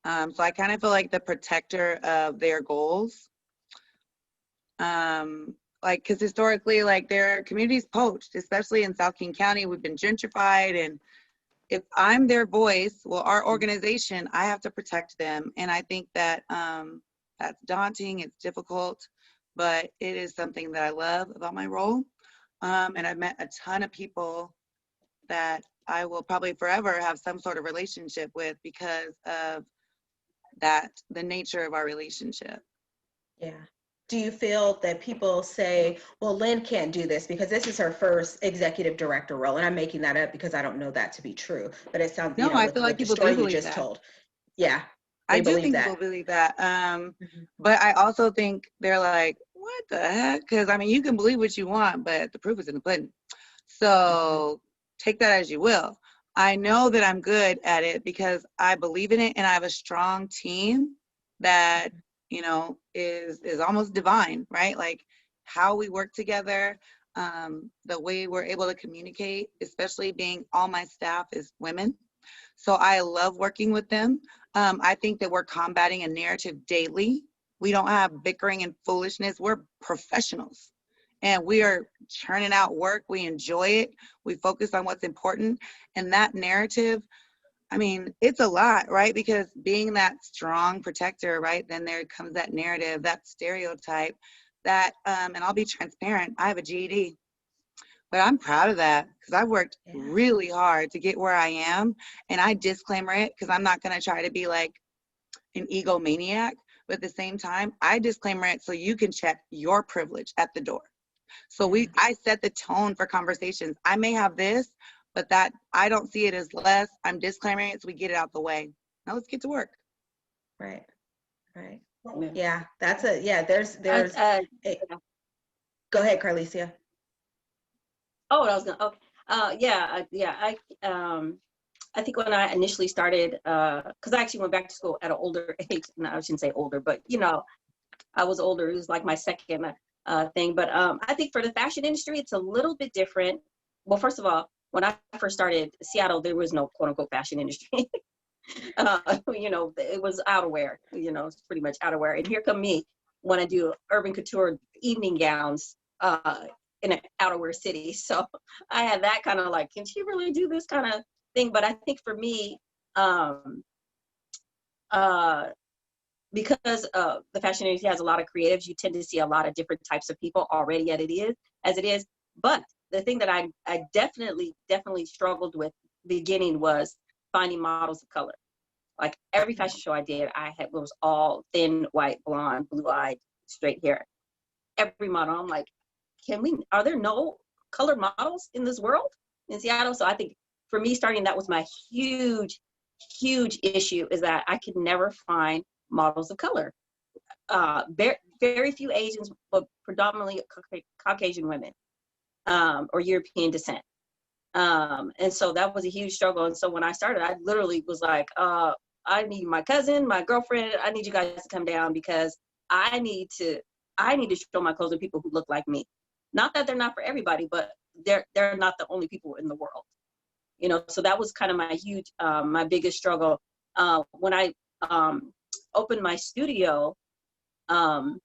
So I kind of feel like the protector of their goals. Because historically, their communities poached, especially in South King County, we've been gentrified. And if I'm their voice, well, our organization, I have to protect them. And I think that that's daunting, it's difficult, but it is something that I love about my role. And I've met a ton of people that I will probably forever have some sort of relationship with because of the nature of our relationship. Yeah. Do you feel that people say, well, Lynn can't do this because this is her first executive director role? And I'm making that up because I don't know that to be true, but it sounds, No, I with, feel like the people story do you believe just that. told. Yeah. I do believe think that. people believe that. But I also think they're like, what the heck? Because you can believe what you want, but the proof is in the pudding. So take that as you will. I know that I'm good at it because I believe in it, and I have a strong team that, is almost divine, right? Like how we work together, the way we're able to communicate, especially being all my staff is women. So I love working with them. I think that we're combating a narrative daily. We don't have bickering and foolishness. We're professionals and we are churning out work. We enjoy it. We focus on what's important. And that narrative, it's a lot, right? Because being that strong protector, right? Then there comes that narrative, that stereotype that, and I'll be transparent, I have a GED. But I'm proud of that because I've worked really hard to get where I am. And I disclaimer it because I'm not going to try to be like an egomaniac. But at the same time, I disclaimer it so you can check your privilege at the door. So I set the tone for conversations. I may have this, but that I don't see it as less. I'm disclaiming it so we get it out the way. Now let's get to work. Right. Yeah, there's go ahead, Carlicia. Oh, I was gonna. Okay. I think when I initially started, because I actually went back to school at an older age. No, I shouldn't say older, but you know, I was older. It was like my second thing. But I think for the fashion industry, it's a little bit different. Well, first of all, when I first started Seattle, there was no quote unquote fashion industry. You know, it was outerwear. You know, it's pretty much outerwear. And here come me when I do urban couture evening gowns in an outerwear city. So I had that kind of like, can she really do this kind of thing? But I think for me, um, uh, because the fashion industry has a lot of creatives, you tend to see a lot of different types of people already as it is. But the thing that I definitely struggled with beginning was finding models of color. Like every fashion show I did, I had was all thin, white, blonde, blue-eyed, straight hair. Every model, I'm like, are there no colored models in this world in Seattle? So I think for me starting, that was my huge issue, is that I could never find models of color. Very few Asians, but predominantly Caucasian women or European descent. And so that was a huge struggle. And so when I started, I literally was like, I need my cousin, my girlfriend, I need you guys to come down because I need to show my clothes to people who look like me. Not that they're not for everybody, but they're not the only people in the world. You know, so that was kind of my my biggest struggle. When I opened my studio, I've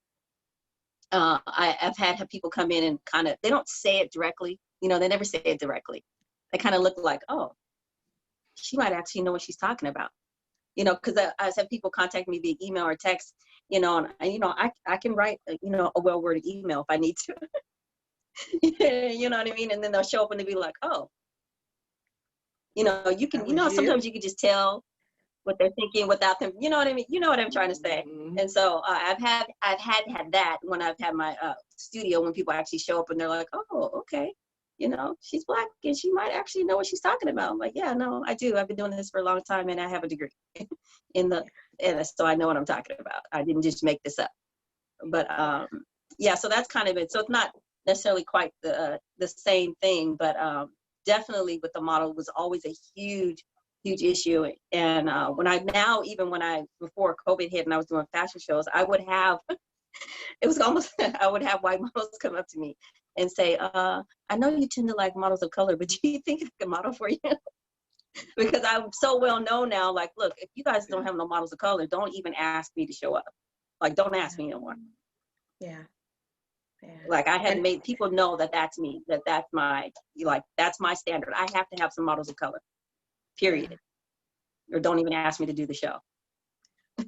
had people come in and kind of, they don't say it directly, you know, they never say it directly. They kind of look like, oh, she might actually know what she's talking about. You know, because I have people contact me via email or text, you know, and you know, I can write, you know, a well-worded email if I need to. You know what I mean? And then they'll show up and they'll be like, oh, you know, you can, you know, sometimes you can just tell what they're thinking without them, you know what I mean? You know what I'm trying to say. And so I've had that when I've had my studio, when people actually show up and they're like, oh, okay, you know, she's Black and she might actually know what she's talking about. I'm like, yeah, no, I do. I've been doing this for a long time and I have a degree and so I know what I'm talking about. I didn't just make this up. But yeah, so that's kind of it. So it's not necessarily quite the same thing, but definitely with the model was always a huge issue. And before COVID hit and I was doing fashion shows, I would have, it was almost, I would have white models come up to me and say, I know you tend to like models of color, but do you think I can model for you? Because I'm so well known now, like, look, if you guys don't have no models of color, don't even ask me to show up. Like, don't ask me no more. Yeah. Yeah. Like I had made people know that that's me, that's my standard. I have to have some models of color, period. Yeah. Or don't even ask me to do the show.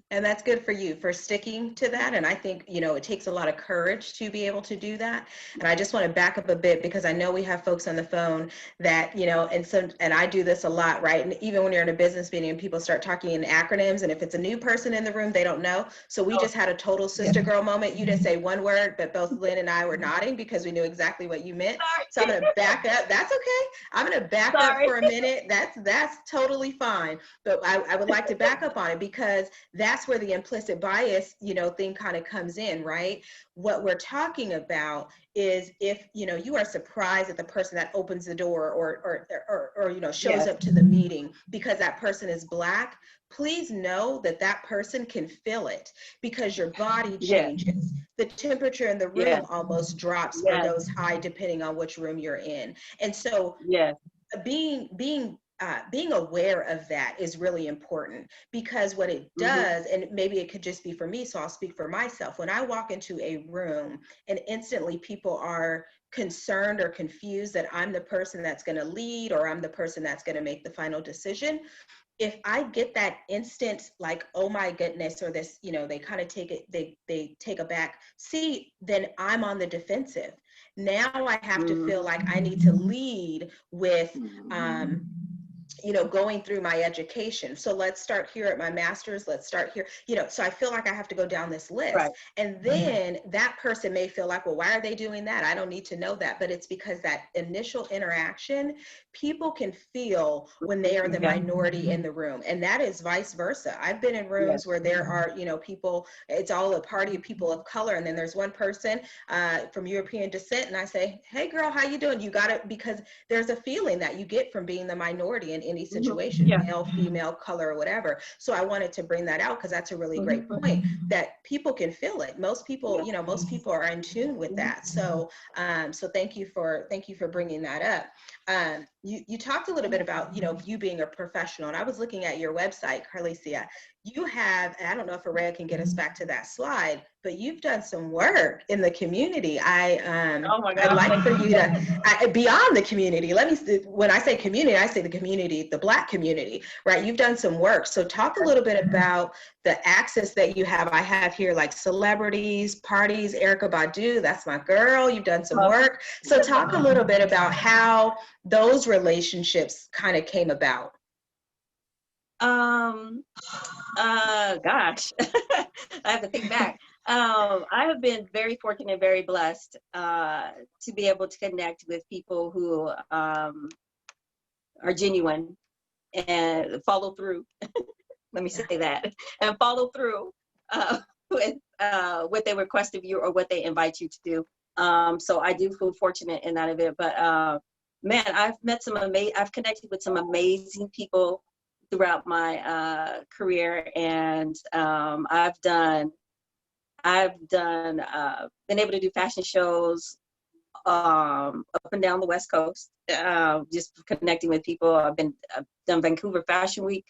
And that's good for you for sticking to that. And I think, you know, it takes a lot of courage to be able to do that. And I just want to back up a bit because I know we have folks on the phone that, you know, and I do this a lot, right? And even when you're in a business meeting and people start talking in acronyms, and if it's a new person in the room, they don't know. So we just had a total sister girl moment. You didn't say one word, but both Lynn and I were nodding because we knew exactly what you meant. Sorry. So I'm going to back up. That's okay. I'm going to back up for a minute. That's totally fine. But I would like to back up on it because that's where the implicit bias, you know, thing kind of comes in, right? What we're talking about is if, you know, you are surprised at the person that opens the door or you know, shows up to the meeting because that person is Black, please know that that person can feel it because your body changes. The temperature in the room almost drops or goes high depending on which room you're in. And so being aware of that is really important because what it does, and maybe it could just be for me, so I'll speak for myself. When I walk into a room and instantly people are concerned or confused that I'm the person that's going to lead or I'm the person that's going to make the final decision, if I get that instant, like, oh my goodness, or this, you know, they kind of take it, they take a back seat, then I'm on the defensive. Now I have to feel like I need to lead with, you know, going through my education. So let's start here at my master's, let's start here, you know, so I feel like I have to go down this list. Right. And then that person may feel like, well, why are they doing that? I don't need to know that. But it's because that initial interaction, people can feel when they are the minority in the room. And that is vice versa. I've been in rooms where there are, you know, people, it's all a party of people of color. And then there's one person from European descent. And I say, hey girl, how you doing? You got it, because there's a feeling that you get from being the minority. in any situation, Yeah. male, female, color, or whatever. So I wanted to bring that out because that's a really great point, that people can feel it. Most people, you know, most people are in tune with that. So, so thank you for bringing that up. You talked a little bit about, you know, you being a professional, and I was looking at your website, Carlicia. You have, and I don't know if Araya can get us back to that slide, but you've done some work in the community. Oh my I'd God. like for you to, beyond the community, when I say community, I say the community, the Black community, right? You've done some work. So talk a little bit about the access that you have. I have here like celebrities, parties, Erykah Badu, that's my girl. You've done some work. So talk a little bit about how those relationships kind of came about. Gosh, I have to think back. I have been very fortunate and very blessed to be able to connect with people who are genuine and follow through. Let me say that, and follow through with what they request of you or what they invite you to do. So I do feel fortunate in that event. But man, I've connected with some amazing people throughout my career, and I've been able to do fashion shows up and down the West Coast, just connecting with people. I've done Vancouver Fashion Week,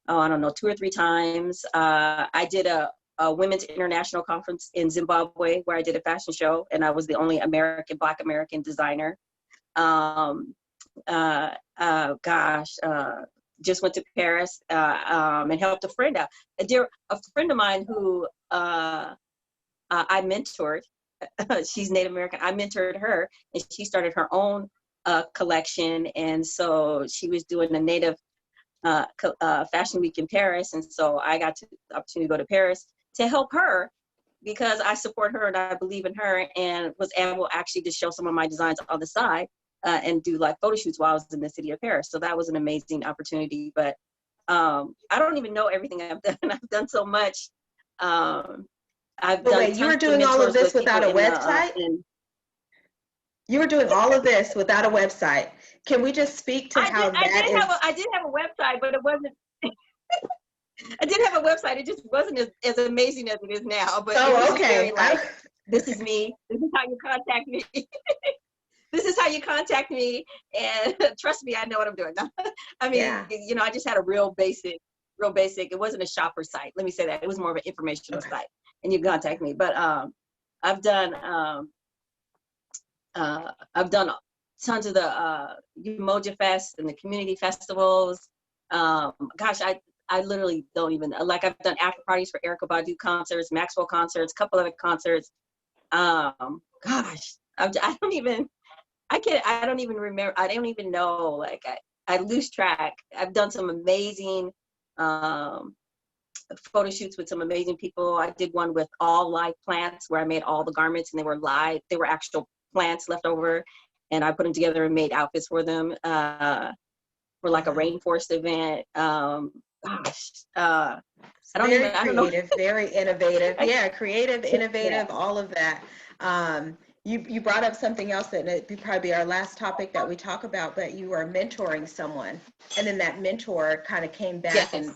I don't know, 2 or 3 times. I did a women's international conference in Zimbabwe where I did a fashion show, and I was the only Black American designer. Just went to Paris and helped a friend out. A friend of mine who I mentored, she's Native American, I mentored her, and she started her own collection. And so she was doing a Native Fashion Week in Paris. And so I got the opportunity to go to Paris to help her, because I support her and I believe in her, and was able actually to show some of my designs on the side. And do like photo shoots while I was in the city of Paris. So that was an amazing opportunity. But I don't even know everything I've done. I've done so much. You were doing all of this without a website? You were doing all of this without a website. Can we just speak to how that is? I did have a website, but it wasn't. I did have a website. It just wasn't as amazing as it is now. But okay. This is me. This is how you contact me. This is how you contact me, and trust me, I know what I'm doing. I mean, you know, I just had a real basic. It wasn't a shopper site. Let me say that. It was more of an informational site, and you contact me. But I've done tons of the Umoja Fest and the community festivals. Gosh, I literally don't even, like, I've done after parties for Erykah Badu concerts, Maxwell concerts, a couple other concerts. Gosh, I don't even remember. I don't even know. Like, I lose track. I've done some amazing photo shoots with some amazing people. I did one with all live plants where I made all the garments, and they were live. They were actual plants left over, and I put them together and made outfits for them for like a rainforest event. Very innovative. Yeah, creative, innovative, all of that. You brought up something else that would probably be our last topic that we talk about, but you were mentoring someone, and then that mentor kind of came back and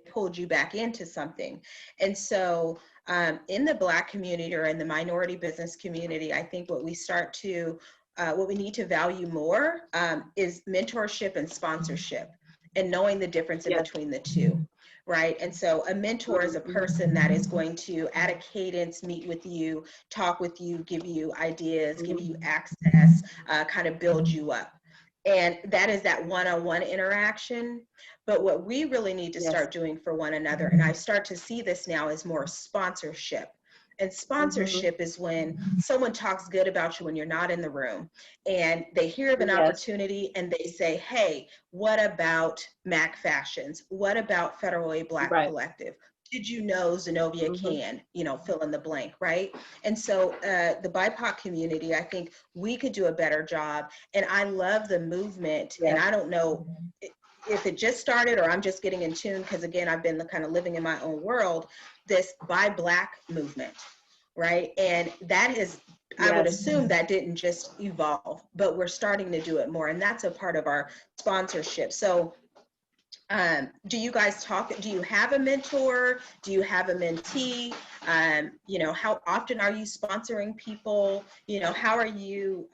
pulled you back into something. And so in the Black community or in the minority business community, I think what we need to value more is mentorship and sponsorship, and knowing the difference in between the two. Right. And so a mentor is a person that is going to, at a cadence, meet with you, talk with you, give you ideas, give you access, kind of build you up. And that is that one-on-one interaction. But what we really need to start doing for one another, and I start to see this now, is more sponsorship. And sponsorship is when someone talks good about you when you're not in the room, and they hear of an opportunity and they say, hey, what about Mac Fashions? What about Federal Way Black Collective? Did you know Zenobia can, fill in the blank, right? And so the BIPOC community, I think we could do a better job. And I love the movement, and I don't know if it just started or I'm just getting in tune, because again, I've been kind of living in my own world, this Buy Black movement, right? And that has I would Yes. assume that didn't just evolve, but we're starting to do it more. And that's a part of our sponsorship. So do you guys talk, do you have a mentor? Do you have a mentee? How often are you sponsoring people? How are you,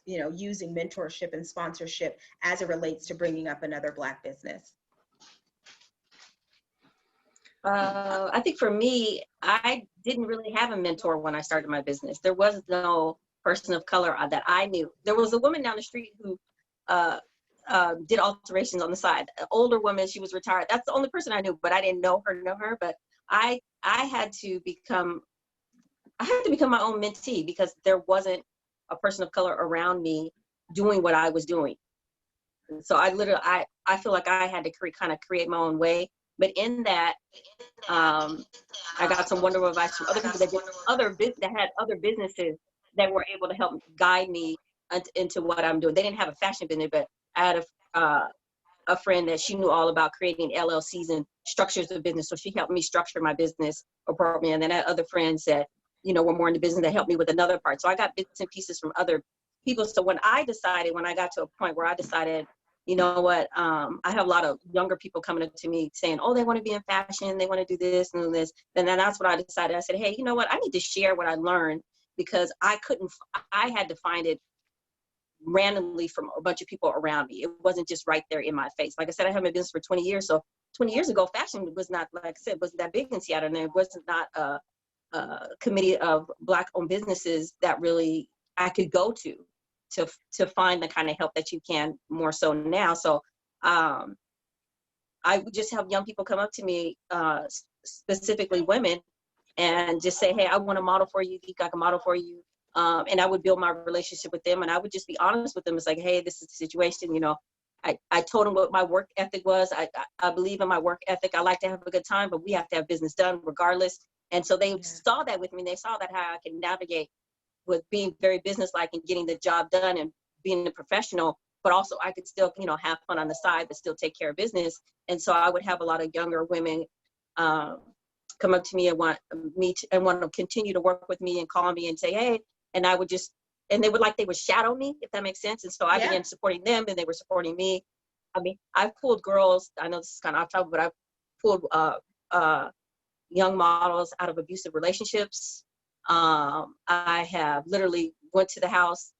using mentorship and sponsorship as it relates to bringing up another Black business? I think for me, I didn't really have a mentor when I started my business. There was no person of color that I knew. There was a woman down the street who uh, did alterations on the side. An older woman, she was retired. That's the only person I knew, but I didn't know her. But I had to become my own mentee because there wasn't a person of color around me doing what I was doing. So I feel like I had to kind of create my own way. But in that, I got some wonderful advice from other people that had other businesses that were able to help guide me into what I'm doing. They didn't have a fashion business, but I had a friend that she knew all about creating LLCs and structures of business. So she helped me structure my business appropriately. And then I had other friends that, were more in the business that helped me with another part. So I got bits and pieces from other people. So when I got to a point where I decided, you know what, I have a lot of younger people coming up to me saying, oh, they want to be in fashion, they want to do this and this. And then that's what I decided. I said, hey, you know what, I need to share what I learned because I had to find it randomly from a bunch of people around me. It wasn't just right there in my face. Like I said, I have been in business for 20 years. So 20 years ago, fashion was not, like I said, wasn't that big in Seattle. And it wasn't not a committee of Black owned businesses that really I could go to find the kind of help that you can more so now. So I would just have young people come up to me, specifically women, and just say, hey, I want to model for you. I can model for you. And I would build my relationship with them, and I would just be honest with them. It's like, hey, this is the situation. I told them what my work ethic was. I believe in my work ethic. I like to have a good time, but we have to have business done regardless. And so they saw that with me. They saw that how I can navigate with being very businesslike and getting the job done and being a professional, but also I could still, have fun on the side, but still take care of business. And so I would have a lot of younger women come up to me and want to continue to work with me and call me and say, hey, and I would just, and they would shadow me, if that makes sense. And so I began supporting them and they were supporting me. I mean, I've pulled girls, I know this is kind of off topic, but I've pulled young models out of abusive relationships. I have literally went to the house,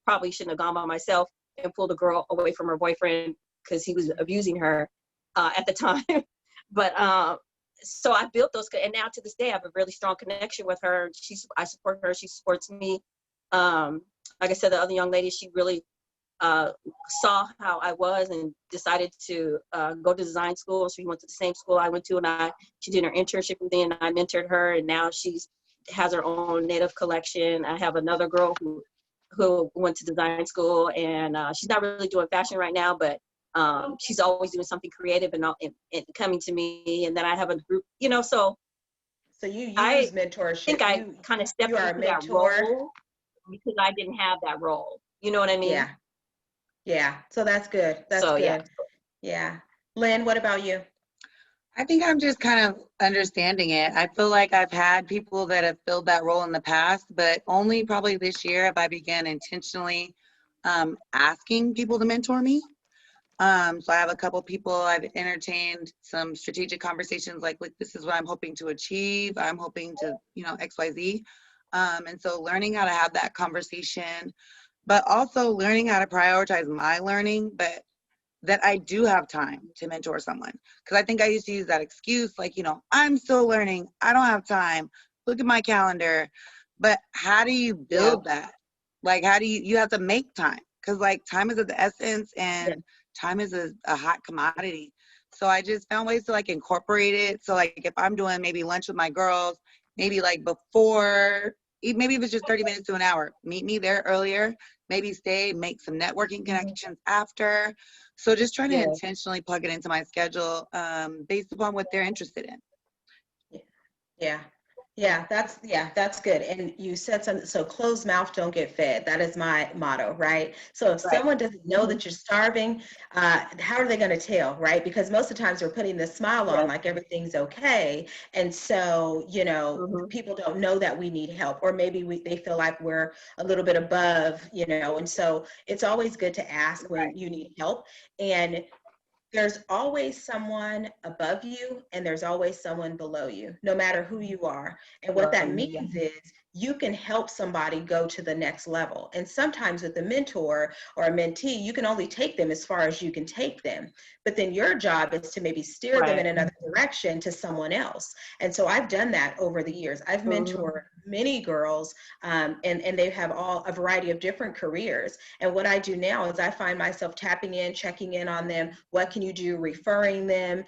probably shouldn't have gone by myself, and pulled a girl away from her boyfriend because he was abusing her at the time. But so I built those, and now to this day, I have a really strong connection with her. I support her, she supports me. Like I said, the other young lady, she really saw how I was and decided to go to design school. So we went to the same school I went to, and she did her internship with me, and I mentored her, and now she has her own native collection. I have another girl who went to design school, and she's not really doing fashion right now, but she's always doing something creative and coming to me. And then I have a group, so you use I mentorship. think I kind of stepped into that role because I didn't have that role. You know what I mean? Yeah. So that's good. That's good. Yeah. Lynn, what about you? I think I'm just kind of understanding it. I feel like I've had people that have filled that role in the past, but only probably this year have I began intentionally asking people to mentor me. So I have a couple people I've entertained some strategic conversations like this is what I'm hoping to achieve. I'm hoping to, X, Y, Z. And so learning how to have that conversation, but also learning how to prioritize my learning, but that I do have time to mentor someone. Because I think I used to use that excuse, like, I'm still learning. I don't have time. Look at my calendar. But how do you build that? Like, how do you have to make time? Because, like, time is of the essence and time is a hot commodity. So I just found ways to, like, incorporate it. So, like, if I'm doing maybe lunch with my girls, maybe, like, before, maybe if it's just 30 minutes to an hour, meet me there earlier, maybe stay, make some networking connections after. So just trying to intentionally plug it into my schedule based upon what they're interested in. Yeah. Yeah, that's good. And you said something, so closed mouth don't get fed. That is my motto, right? So if Right. someone doesn't know that you're starving, how are they going to tell, right? Because most of the times we're putting this smile on Yes. like everything's okay. And so, you know, Mhm. people don't know that we need help, or maybe they feel like we're a little bit above, you know, and so it's always good to ask when you need help. And there's always someone above you and there's always someone below you, no matter who you are. And what that Right. means is you can help somebody go to the next level. And sometimes with a mentor or a mentee, you can only take them as far as you can take them. But then your job is to maybe steer them in Right. another direction to someone else. And so I've done that over the years. I've Mhm. mentored many girls, and they have all a variety of different careers. And what I do now is I find myself tapping in, checking in on them. What can you do? Referring them,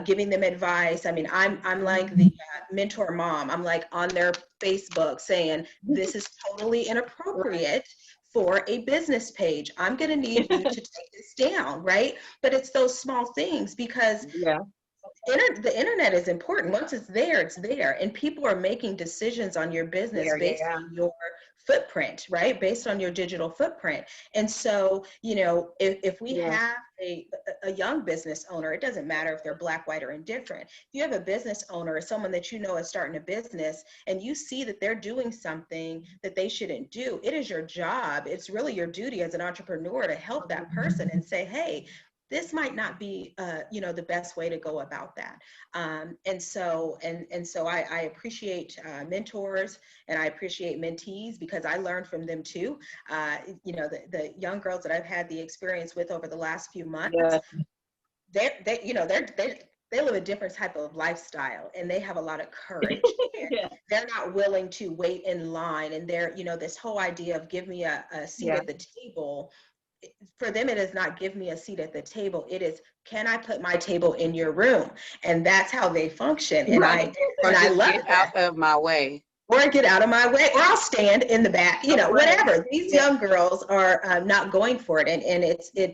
giving them advice. I mean, I'm like the mentor mom. I'm like on their Facebook saying, this is totally Right. inappropriate for a business page. I'm going to need you to take this down, right? But it's those small things because Yeah. the internet is important. Once it's there, it's there. And people are making decisions on your business There. based Yeah. on your footprint, right? Based on your digital footprint. And so, you know, if we Yes. have a young business owner, it doesn't matter if they're black, white, or indifferent. If you have a business owner or someone that you know is starting a business and you see that they're doing something that they shouldn't do, it is your job. It's really your duty as an entrepreneur to help that person and say, hey, this might not be you know, the best way to go about that. And so I appreciate mentors and I appreciate mentees because I learned from them too. You know, the young girls that I've had the experience with over the last few months, Yeah. they live a different type of lifestyle and they have a lot of courage and Yeah. they're not willing to wait in line, and they're, you know, this whole idea of give me a seat Yeah. at the table, for them it is not give me a seat at the table, it is can I put my table in your room, and that's how they function. And Right. Or I just love get that. out of my way. Or get out of my way, or I'll stand in the back, you know, Right. whatever. These Yeah. young girls are not going for it. And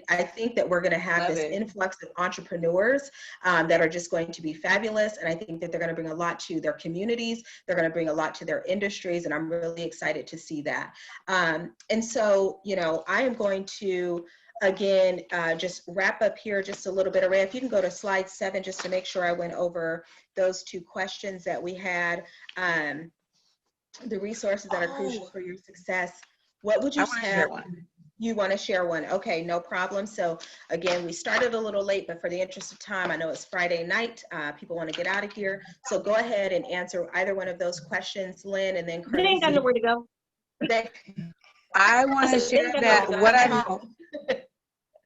I think that we're going to have Love this it. influx of entrepreneurs that are just going to be fabulous. And I think that they're going to bring a lot to their communities. They're going to bring a lot to their industries. And I'm really excited to see that. And so, you know, I am going to, again, just wrap up here just a little bit. Araya, if you can go to slide 7, just to make sure I went over those 2 questions that we had. The resources that are crucial for your success. What would I you want to have? share one. You want to share one? Okay, no problem. So again, we started a little late, but for the interest of time, I know it's Friday night. People want to get out of here. So go ahead and answer either one of those questions, Lynn, and then They ain't got Carlisi. nowhere to go. They, I I want to said they share ain't got nowhere to that go. I come out.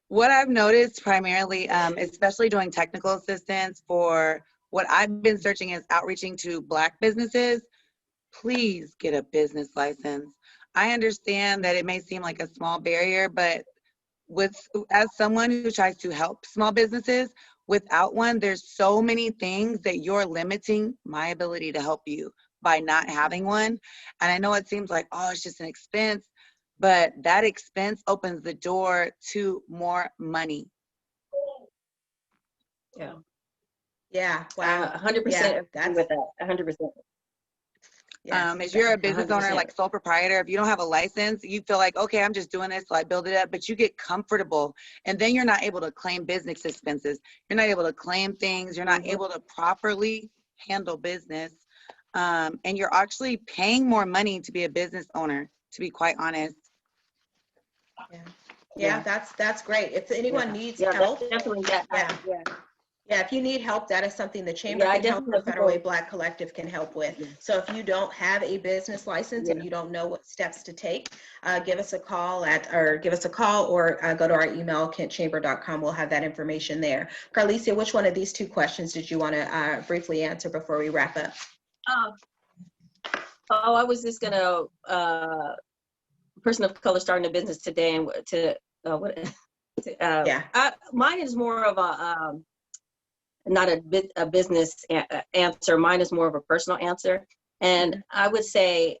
what I've noticed primarily, especially doing technical assistance for what I've been searching is outreaching to Black businesses. Please get a business license. I understand that it may seem like a small barrier, but as someone who tries to help small businesses, without one, there's so many things that you're limiting my ability to help you by not having one. And I know it seems like, oh, it's just an expense, but that expense opens the door to more money. Yeah. yeah, I wow. 100% Yeah, agree with that. 100%. yes. If you're a business owner, 100%. like sole proprietor, if you don't have a license, you feel like, okay, I'm just doing this till I build it up, but you get comfortable and then you're not able to claim business expenses. You're not able to claim things. You're not Mhm. able to properly handle business. And you're actually paying more money to be a business owner, to be quite honest. Yeah, Yeah. that's great. If anyone Yeah. needs Yeah. help, Definitely that. yeah. Yeah. Yeah, if you need help, that is something the Chamber Yeah. I can help definitely or know Federal Way people. Black Collective can help with. Yeah. So if you don't have a business license and Yeah. you don't know what steps to take, give us a call or go to our email, kentchamber.com. We'll have that information there. Carlicia, which one of these 2 questions did you want to briefly answer before we wrap up? I was just gonna person of color starting a business today and to what Yeah. mine is more of a not a business answer. Mine is more of a personal answer, and I would say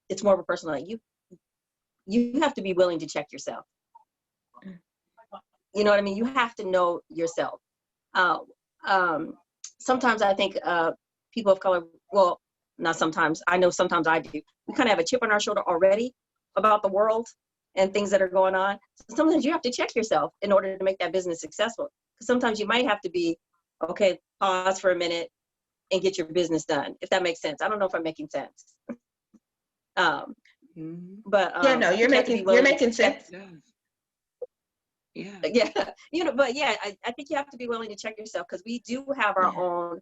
it's more of a personal. You have to be willing to check yourself. You know what I mean? You have to know yourself. Uh, Sometimes I think people of color, well, not sometimes, I know sometimes I do, we kind of have a chip on our shoulder already about the world and things that are going on. So sometimes you have to check yourself in order to make that business successful. Because sometimes you might have to be, okay, pause for a minute and get your business done, if that makes sense. I don't know if I'm making sense. But Yeah, no, you're making sense. Yeah. Yeah, you know, but yeah, I think you have to be willing to check yourself, because we do have our own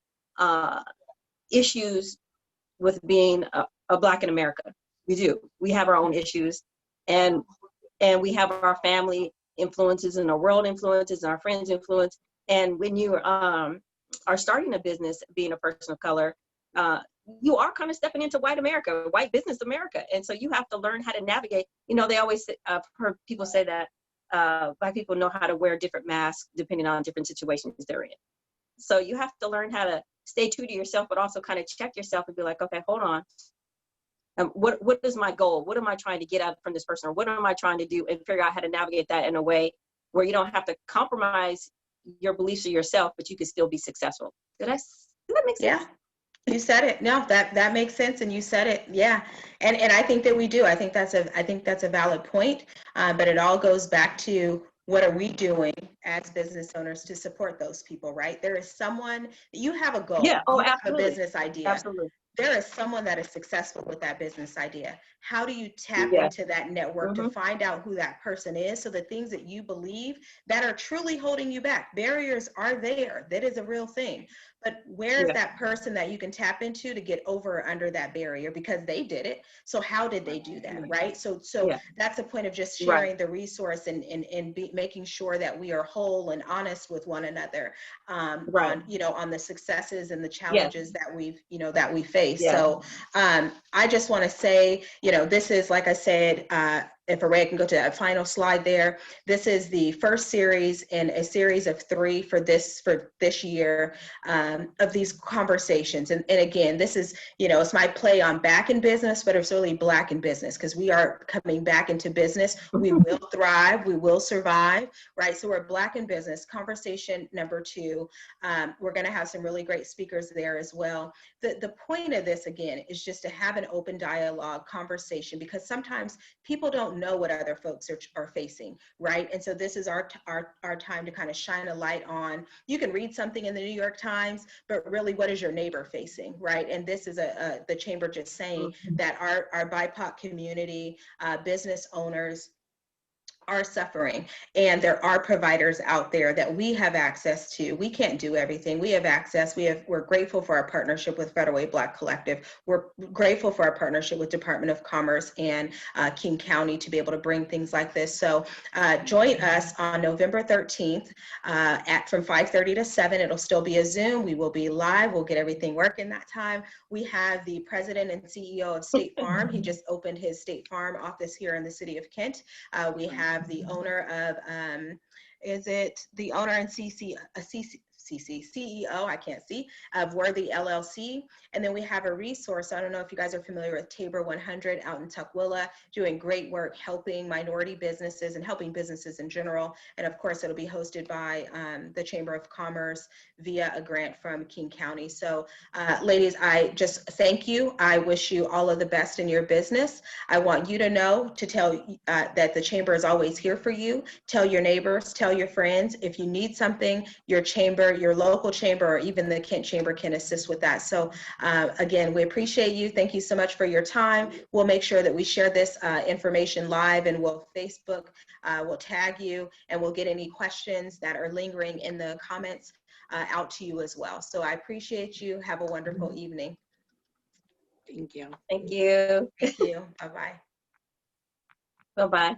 issues with being a Black in America. We do. We have our own issues, and we have our family influences and our world influences and our friends influence. And when you are starting a business, being a person of color, you are kind of stepping into white America, white business America. And so you have to learn how to navigate. You know, they always I've heard people say that Black people know how to wear different masks depending on different situations they're in. So you have to learn how to stay true to yourself, but also kind of check yourself and be like, okay, hold on. What is my goal? What am I trying to get out from this person? Or what am I trying to do? And figure out how to navigate that in a way where you don't have to compromise your beliefs of yourself, but you can still be successful. Did that make sense? Yeah. You said it. No, that makes sense, and you said it. Yeah, and I think that we do. I think that's a valid point. But it all goes back to, what are we doing as business owners to support those people, right? There is someone, you have a goal. Yeah. Oh, you have absolutely. a business idea. Absolutely. There is someone that is successful with that business idea. How do you tap Yeah. into that network to find out who that person is? So the things that you believe that are truly holding you back, barriers are there. That is a real thing. But where is that person that you can tap into to get over or under that barrier, because they did it? So how did they do that, right? So that's a point of just sharing the resource and making sure that we are whole and honest with one another on, you know, on the successes and the challenges that we face. So I just want to say, you know, this is, like I said, if Array can go to that final slide there, this is the first series in a series of 3 for this year of these conversations. And again, this is, you know, it's my play on back in business, but it's really Black in business, because we are coming back into business. We will thrive, we will survive, right? So we're Black in business. Conversation number 2. We're going to have some really great speakers there as well. The point of this, again, is just to have an open dialogue conversation, because sometimes people don't know what other folks are facing, right? And so this is our time to kind of shine a light on, you can read something in the New York Times, but really, what is your neighbor facing, right? And this is the chamber just saying that our BIPOC community, business owners, are suffering, and there are providers out there that we have access to. We can't do everything. We have access. We're grateful for our partnership with Federal Way Black Collective. We're grateful for our partnership with Department of Commerce and King County to be able to bring things like this. So join us on November 13th from 5:30 to 7. It'll still be a Zoom. We will be live. We'll get everything working that time. We have the president and CEO of State Farm. He just opened his State Farm office here in the city of Kent. We have the owner of, the owner and CEO, I can't see, of Worthy LLC. And then we have a resource. I don't know if you guys are familiar with Tabor 100 out in Tukwila, doing great work helping minority businesses and helping businesses in general. And of course, it'll be hosted by the Chamber of Commerce via a grant from King County. So ladies, I just thank you. I wish you all of the best in your business. I want you to know, to tell that the Chamber is always here for you. Tell your neighbors, tell your friends. If you need something, your chamber, your local chamber, or even the Kent Chamber can assist with that. So again, we appreciate you. Thank you so much for your time. We'll make sure that we share this information live, and we'll Facebook, we'll tag you, and we'll get any questions that are lingering in the comments out to you as well. So I appreciate you. Have a wonderful evening. Thank you. Thank you. Thank you. Bye-bye. Bye-bye.